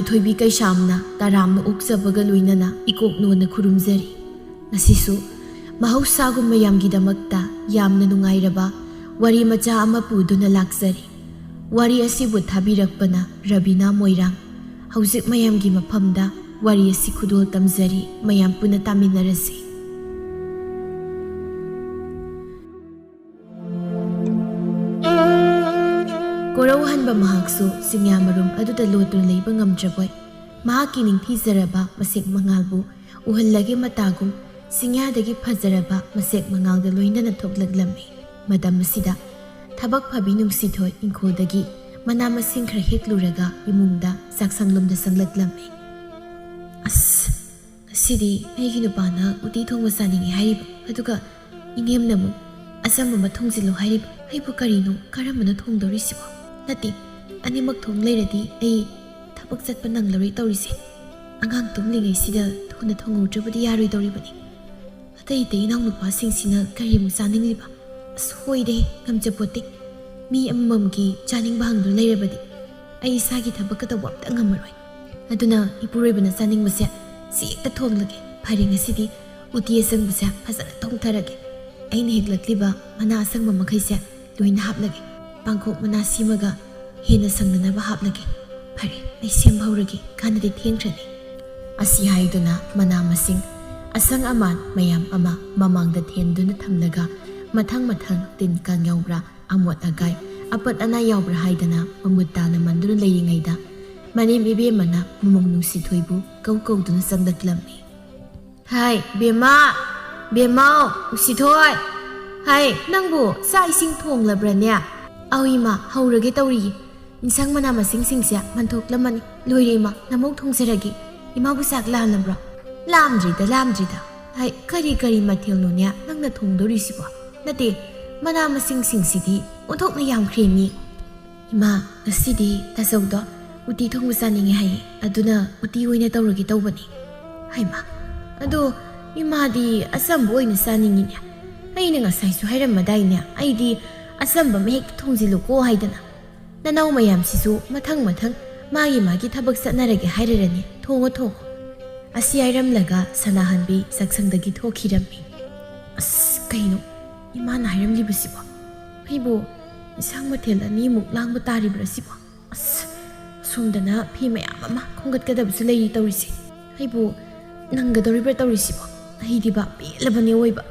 ꯄꯥꯟꯊꯣꯏꯕꯤ ꯀꯩꯁꯥꯝꯅ ꯇꯔꯥꯝꯅ ꯑꯣꯛꯆꯕꯒ ꯂꯣꯏꯅꯅ ꯏꯀꯣꯛꯅꯣꯟꯅ ꯈꯨꯔꯨꯝꯖꯔꯤ꯫ ꯉꯁꯤꯁꯨ ꯃꯍꯧꯁꯥꯒꯨꯝ ꯃꯌꯥꯝꯒꯤꯗꯃꯛꯇ ꯌꯥꯝꯅ ꯅꯨꯡꯉꯥꯏꯔꯕ ꯋꯥꯔꯤ ꯃꯆꯥ ꯑꯃ ꯄꯨꯗꯨꯅ ꯂꯥꯛꯆꯔꯤ꯫ ꯋꯥꯔꯤ ꯑꯁꯤꯕꯨ ꯊꯥꯕꯤꯔꯛꯄꯅ ꯔꯕꯤꯅꯥ ꯃꯣꯏꯔꯥꯡ꯫ ꯍꯧꯖꯤꯛ ꯃꯌꯥꯝꯒꯤ ꯃꯐꯝꯗ ꯋꯥꯔꯤ ꯑꯁꯤ ꯈꯨꯗꯣꯜ ꯇꯝꯖꯔꯤ, ꯃꯌꯥꯝ ꯄꯨꯟꯅ ꯇꯥꯃꯤꯟꯅꯔꯁꯤ꯫ ꯀꯣꯔꯧꯍꯟꯕ ꯃꯍꯥꯛꯁꯨ ꯆꯤꯡꯌꯥꯃꯔꯨꯝ ꯑꯗꯨꯗ ꯂꯣꯠꯇꯨꯅ ꯂꯩꯕ ꯉꯝꯗ꯭ꯔꯕꯣꯏ ꯃꯍꯥꯛꯀꯤ ꯅꯤꯡꯊꯤꯖꯔꯕ ꯃꯁꯦꯛ ꯃꯉꯥꯜꯕꯨ ꯎꯍꯜꯂꯒꯦ ꯃꯇꯥꯒꯨꯝ ꯆꯤꯡꯌꯥꯗꯒꯤ ꯐꯖꯔꯕ ꯃꯁꯦꯛ ꯃꯉꯥꯜꯒ ꯂꯣꯏꯅꯅ ꯊꯣꯛꯂꯛꯂꯝꯃꯤ꯫ ꯃꯇꯝ ꯑꯁꯤꯗ ꯊꯕꯛ ꯐꯕꯤ ꯅꯨꯡꯁꯤꯊꯣꯏ ꯏꯪꯈꯣꯜꯗꯒꯤ ꯃꯅꯥ ꯃꯁꯤꯡ ꯈꯔ ꯍꯦꯛꯂꯨꯔꯒ ꯏꯃꯨꯡꯗ ꯆꯥꯛꯁꯪꯂꯣꯝꯗ ꯆꯪꯂꯛꯂꯝꯃꯤ꯫ ꯑꯁ, ꯉꯁꯤꯗꯤ ꯑꯩꯒꯤ ꯅꯨꯄꯥꯅ ꯎꯇꯤ ꯊꯣꯡꯕ ꯆꯥꯅꯤꯡꯉꯤ ꯍꯥꯏꯔꯤꯕ, ꯑꯗꯨꯒ ꯏꯅꯦꯝꯅ ꯑꯃꯨꯛ ꯑꯆꯝꯕ ꯑꯃ ꯊꯣꯡꯖꯤꯜꯂꯨ ꯍꯥꯏꯔꯤꯕ꯫ ꯑꯩꯕꯨ ꯀꯔꯤꯅꯣ ꯀꯔꯝꯕꯅ ꯊꯣꯡꯗꯧꯔꯤꯁꯤꯕꯣ? ꯅꯠꯇꯦ, ꯑꯅꯤꯃꯛ ꯊꯣꯡ ꯂꯩꯔꯗꯤ ꯑꯩ ꯊꯕꯛ ꯆꯠꯄ ꯅꯪꯂꯔꯣꯏ ꯇꯧꯔꯤꯁꯦ꯫ ꯑꯉꯥꯡ ꯇꯨꯝꯂꯤꯉꯩꯁꯤꯗ ꯊꯨꯅ ꯊꯣꯡꯍꯧꯗ꯭ꯔꯕꯗꯤ ꯌꯥꯔꯣꯏꯗꯧꯔꯤꯕꯅꯤ꯫ ꯑꯇꯩ ꯏꯅꯥꯎꯅꯨꯄꯥꯁꯤꯡꯁꯤꯅ ꯀꯔꯤꯃꯨꯛ ꯆꯥꯅꯤꯡꯂꯤꯕ? ꯑꯁ, ꯍꯣꯏꯗꯦ, ꯉꯝꯖꯄꯣꯠꯇꯦ꯫ ꯃꯤ ꯑꯃꯃꯝꯒꯤ ꯆꯥꯅꯤꯡꯕ ꯍꯪꯗꯨꯅ ꯂꯩꯔꯕꯗꯤ ꯑꯩ ꯏꯁꯥꯒꯤ ꯊꯕꯛꯀ ꯇꯧꯕ ꯑꯝꯇ ꯉꯝꯃꯔꯣꯏ꯫ ꯑꯗꯨꯅ ꯏꯄꯨꯔꯣꯏꯕꯅ ꯆꯥꯅꯤꯡꯕꯁꯦ ꯁꯤ ꯍꯦꯛꯇ ꯊꯣꯡꯂꯒꯦ꯫ ꯐꯔꯦ, ꯉꯁꯤꯗꯤ ꯎꯇꯤ ꯑꯁꯪꯕꯁꯦ ꯐꯖꯅ ꯊꯣꯡꯊꯔꯒꯦ꯫ ꯑꯩꯅ ꯍꯦꯛꯂꯛꯂꯤꯕ ꯃꯅꯥ ꯑꯁꯪꯕ ꯃꯈꯩꯁꯦ ꯂꯣꯏꯅ ꯍꯥꯞꯂꯒꯦ꯫ ꯄꯥꯡꯈꯣꯛ ꯃꯅꯥ ꯁꯤꯃꯒ ꯍꯦꯟꯅ ꯁꯪꯅꯅꯕ ꯍꯥꯞꯂꯒꯦ꯫ ꯐꯔꯦ, ꯑꯩ ꯁꯦꯝꯕ ꯍꯧꯔꯒꯦ, ꯀꯥꯟꯅꯗꯤ ꯊꯦꯡꯈ꯭ꯔꯅꯤ꯫ ꯑꯁꯤ ꯍꯥꯏꯗꯨꯅ ꯃꯅꯥ ꯃꯁꯤꯡ ꯑꯁꯪ ꯑꯃꯥꯟ ꯃꯌꯥꯝ ꯑꯃ ꯃꯃꯥꯡꯗ ꯊꯦꯟꯗꯨꯅ ꯊꯝꯂꯒ ꯃꯊꯪ ꯃꯊꯪ ꯇꯤꯟ ꯀꯥꯡ ꯌꯥꯎꯕ꯭ꯔꯥ, ꯑꯃꯣꯠ ꯑꯀꯥꯏ, ꯑꯄꯠ ꯑꯅꯥ ꯌꯥꯎꯕ꯭ꯔꯥ ꯍꯥꯏꯗꯅ ꯃꯃꯨꯠ ꯇꯥꯅ ꯃꯟꯗꯨꯅ ꯂꯩꯔꯤꯉꯩꯗ ꯃꯅꯦꯝ ꯏꯕꯦꯝꯃꯅ ꯃꯃꯧ ꯅꯨꯡꯁꯤꯊꯣꯏꯕꯨ ꯀꯧꯗꯨꯅ ꯆꯪꯂꯛꯂꯝꯃꯤ꯫ ꯍꯥꯏ ꯕꯦꯝꯃ, ꯕꯦꯝꯃꯧ ꯅꯨꯡꯁꯤꯊꯣꯏ, ꯍꯥꯏ ꯅꯪꯕꯨ ꯆꯥꯛ ꯏꯁꯤꯡ ꯊꯣꯡꯂꯕ꯭ꯔꯅꯦ? ꯑꯧ ꯏꯃꯥ, ꯍꯧꯔꯒꯦ ꯇꯧꯔꯤꯌꯦ꯫ ꯏꯟꯁꯥꯡ ꯃꯅꯥ ꯃꯁꯤꯡꯁꯤꯡꯁꯦ ꯃꯟꯊꯣꯛꯂꯝꯃꯅꯤ꯫ ꯂꯣꯏꯔꯦ ꯏꯃꯥ, ꯅꯃꯧ ꯊꯣꯡꯖꯔꯒꯦ꯫ ꯏꯃꯥꯕꯨ ꯆꯥꯛ ꯂꯥꯝꯂꯕ꯭ꯔꯣ? ꯂꯥꯝꯗ꯭ꯔꯤꯗ꯫ ꯍꯥꯏ, ꯀꯔꯤ ꯃꯊꯦꯜꯅꯣꯅꯦ ꯅꯪꯅ ꯊꯣꯡꯗꯧꯔꯤꯁꯤꯕꯣ? ꯅꯠꯇꯦ, ꯃꯅꯥ ꯃꯁꯤꯡꯁꯤꯡꯁꯤꯗꯤ ꯑꯣꯟꯊꯣꯛꯅ ꯌꯥꯝꯈ꯭ꯔꯦꯃꯤ꯫ ꯏꯃꯥ, ꯉꯁꯤꯗꯤ ꯇꯥꯆꯧꯗꯣ ꯎꯇꯤ ꯊꯣꯡꯕ ꯆꯥꯅꯤꯡꯉꯦ ꯍꯥꯏꯌꯦ, ꯑꯗꯨꯅ ꯎꯇꯤ ꯑꯣꯏꯅ ꯇꯧꯔꯒꯦ ꯇꯧꯕꯅꯤ꯫ ꯍꯥꯏꯃ, ꯑꯗꯣ ꯏꯃꯥꯗꯤ ꯑꯆꯝꯕ ꯑꯣꯏꯅ ꯆꯥꯅꯤꯡꯉꯤꯅꯦ꯫ ꯑꯩꯅ ꯉꯁꯥꯏꯁꯨ ꯍꯥꯏꯔꯝꯃꯗꯥꯏꯅꯦ, ꯑꯩꯗꯤ ꯑꯆꯝꯕ ꯑꯃ ꯍꯦꯛꯇ ꯊꯣꯡꯖꯤꯜꯂꯨꯀꯣ ꯍꯥꯏꯗꯅ꯫ ꯅꯅꯥꯎ ꯃꯌꯥꯝꯁꯤꯁꯨ ꯃꯊꯪ ꯃꯥꯒꯤ ꯊꯕꯛ ꯆꯠꯅꯔꯒꯦ ꯍꯥꯏꯔꯔꯅꯤ꯫ ꯊꯣꯡꯉꯣ꯫ ꯑꯁꯤ ꯍꯥꯏꯔꯝꯂꯒ ꯁꯅꯥꯍꯟꯕꯤ ꯆꯥꯛꯁꯪꯗꯒꯤ ꯊꯣꯛꯈꯤꯔꯝꯃꯤ꯫ ꯑꯁ, ꯀꯩꯅꯣ ꯏꯃꯥꯅ ꯍꯥꯏꯔꯝꯂꯤꯕꯁꯤꯕꯣ? ꯑꯩꯕꯨ ꯏꯟꯁꯥꯡ ꯃꯊꯦꯜ ꯑꯅꯤꯃꯨꯛ ꯂꯥꯡꯕ ꯇꯥꯔꯤꯕ꯭ꯔꯥ ꯁꯤꯕꯣ? ꯑꯁ, ꯑꯁꯣꯝꯗꯅ ꯐꯤ ꯃꯌꯥꯝ ꯑꯃ ꯈꯣꯝꯒꯠꯀꯗꯕꯁꯨ ꯂꯩꯔꯤ ꯇꯧꯔꯤꯁꯦ꯫ ꯑꯩꯕꯨ ꯅꯪꯒꯗꯧꯔꯤꯕ꯭ꯔꯥ ꯇꯧꯔꯤꯁꯤꯕꯣ? ꯑꯩꯗꯤꯕ ꯄꯦꯜꯂꯕꯅꯦ ꯑꯣꯏꯕ꯫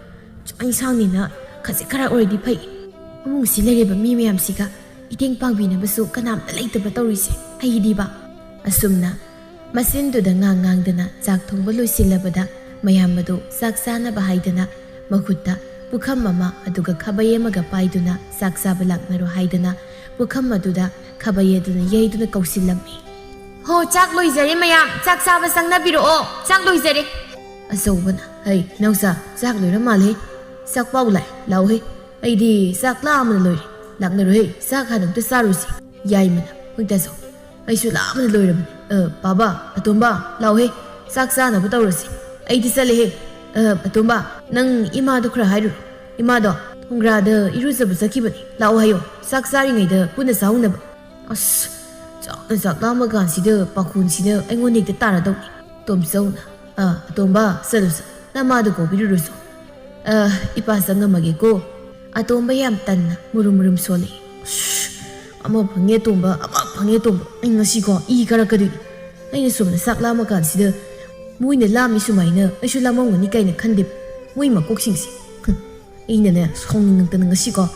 ꯆꯥꯛ ꯏꯟꯁꯥꯡꯅꯤꯅ ꯈꯖꯤꯛ ꯈꯔ ꯑꯣꯏꯔꯗꯤ ꯐꯩ, ꯏꯃꯨꯡꯁꯤ ꯂꯩꯔꯤꯕ ꯃꯤ ꯃꯌꯥꯝꯁꯤꯒ ꯃꯇꯦꯡ ꯄꯥꯡꯕꯤꯅꯕꯁꯨ ꯀꯅꯥꯝꯇ ꯂꯩꯇꯕ ꯇꯧꯔꯤꯁꯦ ꯑꯩꯒꯤꯗꯤꯕ꯫ ꯑꯁꯨꯝꯅ ꯃꯆꯤꯟꯗꯨꯗ ꯉꯥꯡꯗꯅ ꯆꯥꯛ ꯊꯣꯡꯕ ꯂꯣꯏꯁꯤꯜꯂꯕꯗ ꯃꯌꯥꯝ ꯑꯗꯨ ꯆꯥꯛ ꯆꯥꯅꯕ ꯍꯥꯏꯗꯅ ꯃꯈꯨꯠꯇ ꯄꯨꯈꯝ ꯑꯃ ꯑꯗꯨꯒ ꯈꯥꯕꯩ ꯑꯃꯒ ꯄꯥꯏꯗꯨꯅ ꯆꯥꯛ ꯆꯥꯕ ꯂꯥꯛꯅꯔꯣ ꯍꯥꯏꯗꯅ ꯄꯨꯈꯝ ꯑꯗꯨꯗ ꯈꯥꯕꯩ ꯑꯗꯨꯅ ꯌꯩꯗꯨꯅ ꯀꯧꯁꯤꯜꯂꯝꯃꯤ꯫ ꯍꯣ, ꯆꯥꯛ ꯂꯣꯏꯖꯔꯦ ꯃꯌꯥꯝ, ꯆꯥꯛ ꯆꯥꯕ ꯆꯪꯅꯕꯤꯔꯛꯑꯣ, ꯆꯥꯛ ꯂꯣꯏꯖꯔꯦ꯫ ꯑꯆꯧꯕꯅ, ꯍꯩ ꯅꯧꯆꯥ, ꯆꯥꯛ ꯂꯣꯏꯔ ꯃꯥꯜꯂꯦ, ꯆꯥꯛ ꯄꯥꯎ ꯂꯥꯛꯎꯍꯦ, ꯑꯩꯗꯤ ꯆꯥꯛ ꯂꯥꯝꯕꯅ ꯂꯣꯏꯔꯦ, ꯂꯥꯛꯅꯔꯣꯍꯦ, ꯆꯥꯛ ꯍꯥꯟꯅ ꯑꯝꯇ ꯆꯥꯔꯨꯁꯤ꯫ ꯌꯥꯏꯃꯅ, ꯍꯣꯏ ꯇꯥꯆꯧ, ꯑꯩꯁꯨ ꯂꯥꯝꯕꯅ ꯂꯣꯏꯔꯕꯅꯤ꯫ ꯕꯥꯕꯥ, ꯑꯇꯣꯝꯕ, ꯂꯥꯎꯍꯦ, ꯆꯥꯛ ꯆꯥꯅꯕ ꯇꯧꯔꯁꯤ꯫ ꯑꯩꯗꯤ ꯆꯠꯂꯦꯍꯦ꯫ ꯑꯇꯣꯝꯕ, ꯅꯪ ꯏꯃꯥꯗꯣ ꯈꯔ ꯍꯥꯏꯔꯨꯔꯣ, ꯏꯃꯥꯗꯣ ꯊꯣꯡꯒ꯭ꯔꯥꯗ ꯏꯔꯨꯖꯕ ꯆꯠꯈꯤꯕꯅꯤ, ꯂꯥꯛꯑꯣ ꯍꯥꯏꯌꯣ, ꯆꯥꯛ ꯆꯥꯔꯤꯉꯩꯗ ꯄꯨꯟꯅ ꯆꯥꯎꯅꯕ꯫ ꯑꯁ, ꯆꯥꯛ ꯂꯥꯝꯕ ꯀꯥꯟꯁꯤꯗ ꯄꯥꯈꯣꯟꯁꯤꯅ ꯑꯩꯉꯣꯟꯗ ꯍꯦꯛꯇ ꯇꯥꯔꯗꯧꯅꯤ꯫ ꯇꯣꯝꯆꯧꯅ, ꯑꯇꯣꯝꯕ ꯆꯠꯂꯨ, ꯅꯃꯥꯗꯣ ꯀꯧꯕꯤꯔꯨꯔꯣꯆꯣ꯫ ꯏꯄꯥ ꯆꯪꯉꯝꯃꯒꯦꯀꯣ꯫ ꯑꯇꯣꯝꯕ ꯌꯥꯝ ꯇꯟꯅ ꯃꯨꯔꯨꯝ ꯁꯣꯜꯂꯤ꯫ ꯑꯃ ꯐꯪꯉꯦ ꯑꯇꯣꯝꯕ, ꯑꯩ ꯉꯁꯤꯀꯣ ꯏ ꯀꯥꯔꯛꯀꯗꯣꯏꯅꯤ꯫ ꯑꯩꯅ ꯁꯣꯝꯗ ꯆꯥꯛ ꯂꯥꯝꯕ ꯀꯥꯟꯁꯤꯗ ꯃꯣꯏꯅ ꯂꯥꯝꯃꯤ ꯁꯨꯃꯥꯏꯅ ꯑꯩꯁꯨ ꯂꯥꯝꯃꯝꯒꯅꯤ ꯀꯥꯏꯅ ꯈꯟꯗꯦꯕ ꯃꯣꯏ ꯃꯀꯣꯛꯁꯤꯡꯁꯦ꯫ ꯑꯩꯅꯅꯦ ꯁꯥꯎꯅꯤꯡꯉꯛꯇꯅ ꯉꯁꯤꯀꯣ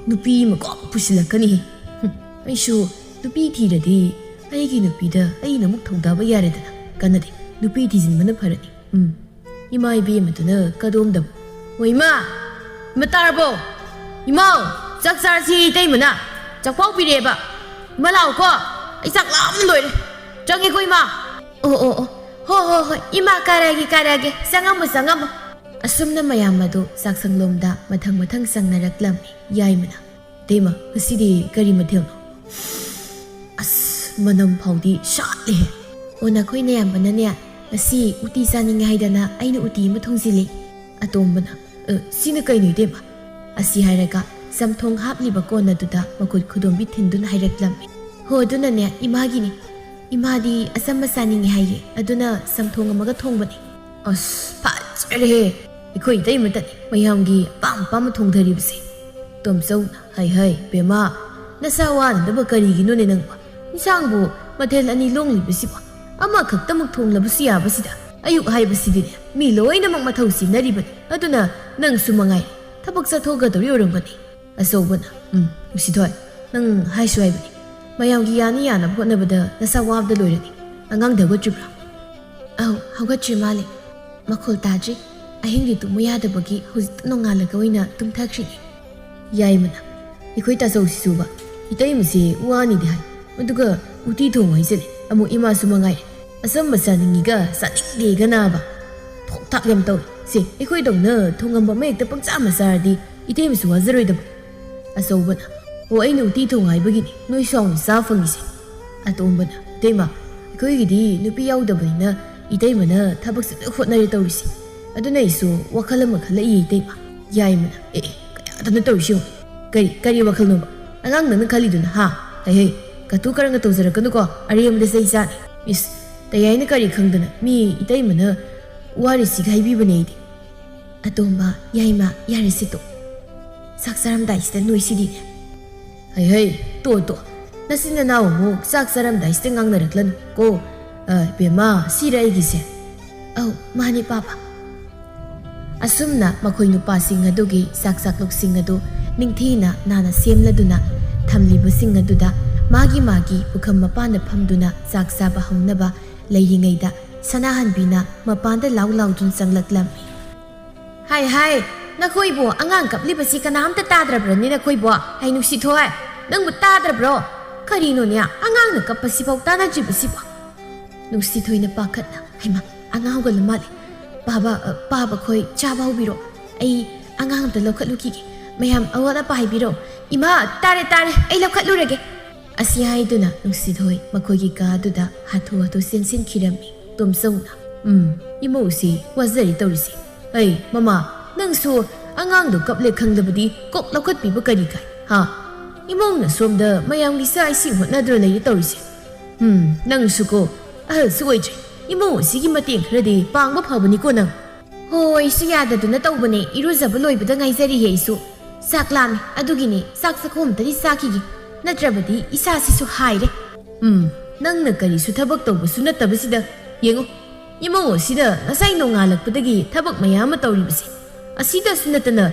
ꯅꯨꯄꯤ ꯑꯃ ꯀꯣꯛ ꯄꯨꯁꯤꯜꯂꯛꯀꯅꯤ꯫ ꯑꯩꯁꯨ ꯅꯨꯄꯤ ꯊꯤꯔꯗꯤ ꯑꯩꯒꯤ ꯅꯨꯄꯤꯗ ꯑꯩꯅ ꯑꯃꯨꯛ ꯊꯧꯗꯥꯕ ꯌꯥꯔꯦꯗꯅ, ꯀꯟꯅꯗꯦ ꯅꯨꯄꯤ ꯊꯤꯖꯤꯟꯕꯅ ꯐꯔꯅꯤ꯫ ꯏꯃꯥ ꯏꯕꯦꯝꯃꯗꯨꯅ ꯀꯗꯣꯝꯗꯕ? ꯍꯣꯏ ꯏꯃꯥ ꯇꯥꯔꯕꯣ? ꯏꯃꯥꯎ, ꯆꯥꯛ ꯆꯥꯔꯁꯤ ꯏꯇꯩꯃꯅ ꯆꯥꯛꯄꯥꯎ ꯄꯤꯔꯛꯑꯦꯕ꯫ ꯏꯃꯥ ꯂꯥꯛꯎꯀꯣ, ꯑꯩ ꯆꯥꯛ ꯂꯥꯝꯅ ꯂꯣꯏꯔꯦ, ꯆꯪꯉꯦꯀꯣ ꯏꯃꯥ꯫ ꯍꯣꯏ ꯏꯃꯥ, ꯀꯥꯔꯛꯑꯒꯦ, ꯆꯪꯉꯝꯃꯣ꯫ ꯑꯁꯨꯝꯅ ꯃꯌꯥꯝ ꯑꯗꯨ ꯆꯥꯛꯁꯪꯂꯣꯝꯗ ꯃꯊꯪ ꯆꯪꯅꯔꯛꯂꯝꯃꯤ꯫ ꯌꯥꯏꯃꯅ, ꯏꯇꯩꯃ, ꯉꯁꯤꯗꯤ ꯀꯔꯤ ꯃꯊꯦꯜꯅꯣ? ꯑꯁ, ꯃꯅꯝ ꯐꯥꯎꯗꯤ ꯁꯥꯠꯂꯦꯍꯦ꯫ ꯅꯈꯣꯏ ꯅꯌꯥꯝꯕꯅꯅꯦ ꯉꯁꯤ ꯎꯇꯤ ꯆꯥꯅꯤꯡꯉꯦ ꯍꯥꯏꯗꯅ ꯑꯩꯅ ꯎꯇꯤ ꯑꯃ ꯊꯣꯡꯖꯤꯜꯂꯤ꯫ ꯑꯇꯣꯝꯕꯅ, ꯁꯤꯅ ꯀꯩꯅꯣ ꯏꯇꯩꯃ? ꯑꯁꯤ ꯍꯥꯏꯔꯒ ꯆꯝꯊꯣꯡ ꯍꯥꯞꯂꯤꯕ ꯀꯣꯟ ꯑꯗꯨꯗ ꯃꯈꯨꯠ ꯈꯨꯗꯣꯝꯕꯤ ꯊꯤꯟꯗꯨꯅ ꯍꯥꯏꯔꯛꯂꯝꯃꯤ꯫ ꯍꯣ, ꯑꯗꯨꯅꯅꯦ ꯏꯃꯥꯒꯤꯅꯤ, ꯏꯃꯥꯗꯤ ꯑꯆꯝꯕ ꯆꯥꯅꯤꯡꯉꯦ ꯍꯥꯏꯌꯦ ꯑꯗꯨꯅ ꯆꯝꯊꯣꯡ ꯑꯃꯒ ꯊꯣꯡꯕꯅꯤ ꯑꯁ ꯐꯖꯔꯦꯍꯦ ꯑꯩꯈꯣꯏ ꯏꯇꯩꯃꯇꯅꯤ ꯃꯌꯥꯝꯒꯤ ꯑꯄꯥꯝ ꯑꯄꯥꯝꯕ ꯊꯣꯡꯊꯔꯤꯕꯁꯦ ꯇꯣꯝꯆꯧꯅ ꯍꯩ ꯕꯦꯝꯃ ꯅꯁꯥ ꯋꯥꯅꯗꯕ ꯀꯔꯤꯒꯤꯅꯣꯅꯦ ꯅꯪꯕ ꯏꯟꯁꯥꯡꯕꯨ ꯃꯊꯦꯜ ꯑꯅꯤ ꯂꯣꯡꯂꯤꯕꯁꯤꯕꯨ ꯑꯃꯈꯛꯇꯃꯛ ꯊꯣꯡꯂꯕꯁꯨ ꯌꯥꯕꯁꯤꯗ ꯑꯌꯨꯛ ꯍꯥꯏꯕꯁꯤꯗꯤꯅꯦ ꯃꯤ ꯂꯣꯏꯅꯃꯛ ꯃꯊꯧ ꯁꯤꯟꯅꯔꯤꯕꯅꯤ ꯑꯗꯨꯅ ꯅꯪꯁꯨ ꯃꯉꯥꯏ ꯊꯕꯛ ꯆꯠꯊꯣꯛꯀꯗꯧꯔꯤ ꯑꯣꯏꯔꯝꯒꯅꯤ ꯑꯆꯧꯕꯅ ꯅꯨꯡꯁꯤꯊꯣꯏ ꯅꯪ ꯍꯥꯏꯁꯨ ꯍꯥꯏꯕꯅꯤ ꯃꯌꯥꯝꯒꯤ ꯌꯥꯅꯕ ꯍꯣꯠꯅꯕꯗ ꯅꯁꯥ ꯋꯥꯕꯗ ꯂꯣꯏꯔꯅꯤ ꯑꯉꯥꯡꯗ ꯍꯧꯒꯠꯇ꯭ꯔꯤꯕ꯭ꯔꯥ ꯑꯧ ꯍꯧꯒꯠꯇ꯭ꯔꯤ ꯃꯥꯜꯂꯦ ꯃꯈꯣꯜ ꯇꯥꯗ꯭ꯔꯤ ꯑꯍꯤꯡꯒꯤ ꯇꯨꯝꯕ ꯌꯥꯗꯕꯒꯤ ꯍꯧꯖꯤꯛꯇ ꯅꯣꯡꯉꯥꯜꯂꯒ ꯑꯣꯏꯅ ꯇꯨꯝꯊꯈ꯭ꯔꯤꯅꯤ ꯌꯥꯏꯃꯅ ꯑꯩꯈꯣꯏ ꯇꯥꯆꯧꯁꯤꯁꯨꯕ ꯏꯇꯩꯃꯁꯦ ꯋꯥꯅꯤꯗꯤ ꯍꯥꯏ ꯑꯗꯨꯒ ꯎꯇꯤ ꯊꯣꯡ ꯍꯥꯏꯖꯜꯂꯦ ꯑꯃꯨꯛ ꯏꯃꯥꯁꯨ ꯃꯉꯥꯏꯔꯦ ꯑꯆꯝꯕ ꯆꯥꯅꯤꯡꯉꯤꯒ ꯆꯥꯅꯤꯡꯗꯦꯒ ꯅꯥꯕ ꯊꯣꯛ ꯊꯥꯛ ꯌꯥꯝ ꯇꯧꯏ ꯁꯦ ꯑꯩꯈꯣꯏꯗꯧꯅ ꯊꯣꯡꯉꯝꯕ ꯑꯃ ꯍꯦꯛꯇ ꯄꯪꯆꯥ ꯆꯥꯔꯗꯤ ꯏꯇꯩꯃꯁꯨ ꯋꯥꯖꯔꯣꯏꯗꯕ ꯑꯆꯧꯕꯅ ꯑꯣ ꯑꯩꯅ ꯎꯇꯤ ꯊꯣꯡ ꯍꯥꯏꯕꯒꯤꯅꯤ ꯅꯣꯏ ꯁꯥꯎꯅ ꯆꯥ ꯐꯪꯉꯤꯁꯦ ꯑꯇꯣꯝꯕꯅ ꯏꯇꯩꯃ ꯑꯩꯈꯣꯏꯒꯤꯗꯤ ꯅꯨꯄꯤ ꯌꯥꯎꯗꯕꯅꯤꯅ ꯏꯇꯩꯃꯅ ꯊꯕꯛꯁꯦ ꯂꯣꯏ ꯍꯣꯠꯅꯔꯦ ꯇꯧꯔꯤꯁꯦ ꯑꯗꯨꯅ ꯑꯩꯁꯨ ꯋꯥꯈꯜ ꯑꯃ ꯈꯜꯂꯛꯏ ꯏꯇꯩꯃ ꯌꯥꯏꯃꯅ ꯀꯌꯥꯗꯅ ꯇꯧꯔꯤꯁꯤ ꯀꯔꯤ ꯋꯥꯈꯜꯅꯣꯕ ꯑꯉꯥꯡ ꯅꯪꯅ ꯈꯜꯂꯤꯗꯨꯅ ꯍꯥ ꯍꯩ ꯀꯇꯨ ꯀꯔꯪꯒ ꯇꯧꯖꯔꯛꯀꯅꯨꯀꯣ ꯑꯔꯦꯝꯕꯗ ꯆꯩ ꯆꯥꯅꯤ ꯏꯁ ꯇꯌꯥꯏꯅ ꯀꯔꯤ ꯈꯪꯗꯅ ꯃꯤ ꯏꯇꯩꯃꯅ ꯋꯥꯔꯤꯁꯤꯒ ꯍꯥꯏꯕꯤꯕꯅꯦ ꯑꯩꯗꯤ ꯑꯇꯣꯝꯕ ꯌꯥꯏꯃ ꯌꯥꯔꯦꯁꯤ ꯇꯣ ꯆꯥꯛ ꯆꯥꯔꯝꯗꯥꯏꯁꯤꯗ ꯅꯣꯏꯁꯤꯗꯤꯅꯦ ꯍꯩ ꯇꯣ ꯅꯆꯤꯟ ꯅꯅꯥꯎ ꯑꯃꯨꯛ ꯆꯥꯛ ꯆꯥꯔꯝꯗꯥꯏꯁꯤꯗ ꯉꯥꯡꯅꯔꯛꯂꯅꯨ ꯀꯣ ꯕꯦꯝꯃ ꯁꯤꯔ ꯑꯩꯒꯤꯁꯦ ꯑꯧ ꯃꯥꯅꯤ ꯄꯥꯄꯥ ꯑꯁꯨꯝꯅ ꯃꯈꯣꯏ ꯅꯨꯄꯥꯁꯤꯡ ꯑꯗꯨꯒꯤ ꯆꯥꯛꯂꯨꯛꯁꯤꯡ ꯑꯗꯨ ꯅꯤꯡꯊꯤꯅ ꯅꯥꯟꯅ ꯁꯦꯝꯂꯗꯨꯅ ꯊꯝꯂꯤꯕꯁꯤꯡ ꯑꯗꯨꯗ ꯃꯥꯒꯤ ꯄꯨꯈꯝ ꯃꯄꯥꯟꯗ ꯐꯝꯗꯨꯅ ꯆꯥꯛ ꯆꯥꯕ ꯍꯧꯅꯕ ꯂꯩꯔꯤꯉꯩꯗ ꯁꯅꯥꯍꯟꯕꯤꯅ ꯃꯄꯥꯟꯗ ꯂꯥꯎꯗꯨꯅ ꯆꯪꯂꯛꯂꯝꯃꯤ ꯍꯥꯏ ꯅꯈꯣꯏꯕꯨ ꯑꯉꯥꯡ ꯀꯞꯂꯤꯕꯁꯤ ꯀꯅꯥꯝꯇ ꯇꯥꯗ꯭ꯔꯕ꯭ꯔꯅꯤ ꯅꯈꯣꯏꯕꯨ ꯍꯩ ꯅꯨꯡꯁꯤꯊꯣꯏ ꯅꯪꯕꯨ ꯇꯥꯗ꯭ꯔꯕ꯭ꯔꯣ ꯀꯔꯤꯅꯣꯅꯦ ꯑꯉꯥꯡꯅ ꯀꯞꯄꯁꯤꯐꯥꯎ ꯇꯥꯅꯗ꯭ꯔꯤꯕꯁꯤꯕꯣ ꯅꯨꯡꯁꯤꯊꯣꯏꯅ ꯄꯥꯈꯠꯅ ꯍꯩꯃ ꯑꯉꯥꯡ ꯍꯧꯒꯠꯂ ꯃꯥꯜꯂꯦ ꯄꯥꯕ ꯈꯣꯏ ꯆꯥꯕ ꯍꯧꯕꯤꯔꯣ ꯑꯩ ꯑꯉꯥꯡ ꯑꯝꯇ ꯂꯧꯈꯠꯂꯨꯈꯤꯒꯦ ꯃꯌꯥꯝ ꯑꯋꯥꯠ ꯑꯄꯥ ꯍꯥꯏꯕꯤꯔꯣ ꯏꯃꯥ ꯇꯥꯔꯦ ꯑꯩ ꯂꯧꯈꯠꯂꯨꯔꯒꯦ ꯑꯁꯤ ꯍꯥꯏꯗꯨꯅ ꯅꯨꯡꯁꯤꯊꯣꯏ ꯃꯈꯣꯏꯒꯤ ꯀꯥꯗꯨꯗ ꯍꯥꯊꯨ ꯆꯦꯟꯁꯤꯟꯈꯤꯔꯝꯃꯤ ꯇꯣꯝꯆꯧꯅ ꯏꯃꯧꯁꯤ ꯋꯥꯖꯔꯤ ꯇꯧꯔꯤꯁꯤ ꯑꯩ ꯃꯃꯥ ꯅꯪꯁꯨ ꯑꯉꯥꯡꯗꯣ ꯀꯞꯂꯦ ꯈꯪꯗꯕꯗꯤ ꯀꯣꯛ ꯂꯧꯈꯠꯄꯤꯕ ꯀꯔꯤ ꯀꯥꯏ ꯍꯥ ꯏꯃꯧꯅ ꯁꯣꯝꯗ ꯃꯌꯥꯝꯒꯤ ꯆꯥꯛ ꯏꯁꯤꯡ ꯍꯣꯠꯅꯗ꯭ꯔ ꯂꯩꯔꯦ ꯇꯧꯔꯤꯁꯦ ꯅꯪꯁꯨꯀꯣ ꯑꯍꯜꯁꯨ ꯑꯣꯏꯗ꯭ꯔꯤ ꯏꯃꯧ ꯑꯁꯤꯒꯤ ꯃꯇꯦꯡ ꯈꯔꯗꯤ ꯄꯥꯡꯕ ꯐꯕꯅꯤꯀꯣ ꯅꯪ ꯍꯣꯏ ꯑꯩꯁꯨ ꯌꯥꯗꯗꯨꯅ ꯇꯧꯕꯅꯦ ꯏꯔꯨꯖꯕ ꯂꯣꯏꯕꯗ ꯉꯥꯏꯖꯔꯤꯌꯦ ꯑꯩꯁꯨ ꯆꯥꯛ ꯂꯥꯝꯃꯤ ꯑꯗꯨꯒꯤꯅꯤ ꯆꯥꯛ ꯆꯈꯣꯝꯇꯗꯤ ꯆꯥꯈꯤꯒꯦ ꯅꯠꯇ꯭ꯔꯕꯗꯤ ꯏꯁꯥꯁꯤꯁꯨ ꯍꯥꯏꯔꯦ ꯅꯪꯅ ꯀꯔꯤꯁꯨ ꯊꯕꯛ ꯇꯧꯕꯁꯨ ꯅꯠꯇꯕꯁꯤꯗ ꯌꯦꯡꯉꯣ ꯏꯃꯧ ꯑꯁꯤꯗ ꯉꯁꯥꯏ ꯅꯣꯡꯉꯥꯜꯂꯛꯄꯗꯒꯤ ꯊꯕꯛ ꯃꯌꯥꯝ ꯑꯃ ꯇꯧꯔꯤꯕꯁꯦ ꯑꯁꯤꯗꯁꯨ ꯅꯠꯇꯅ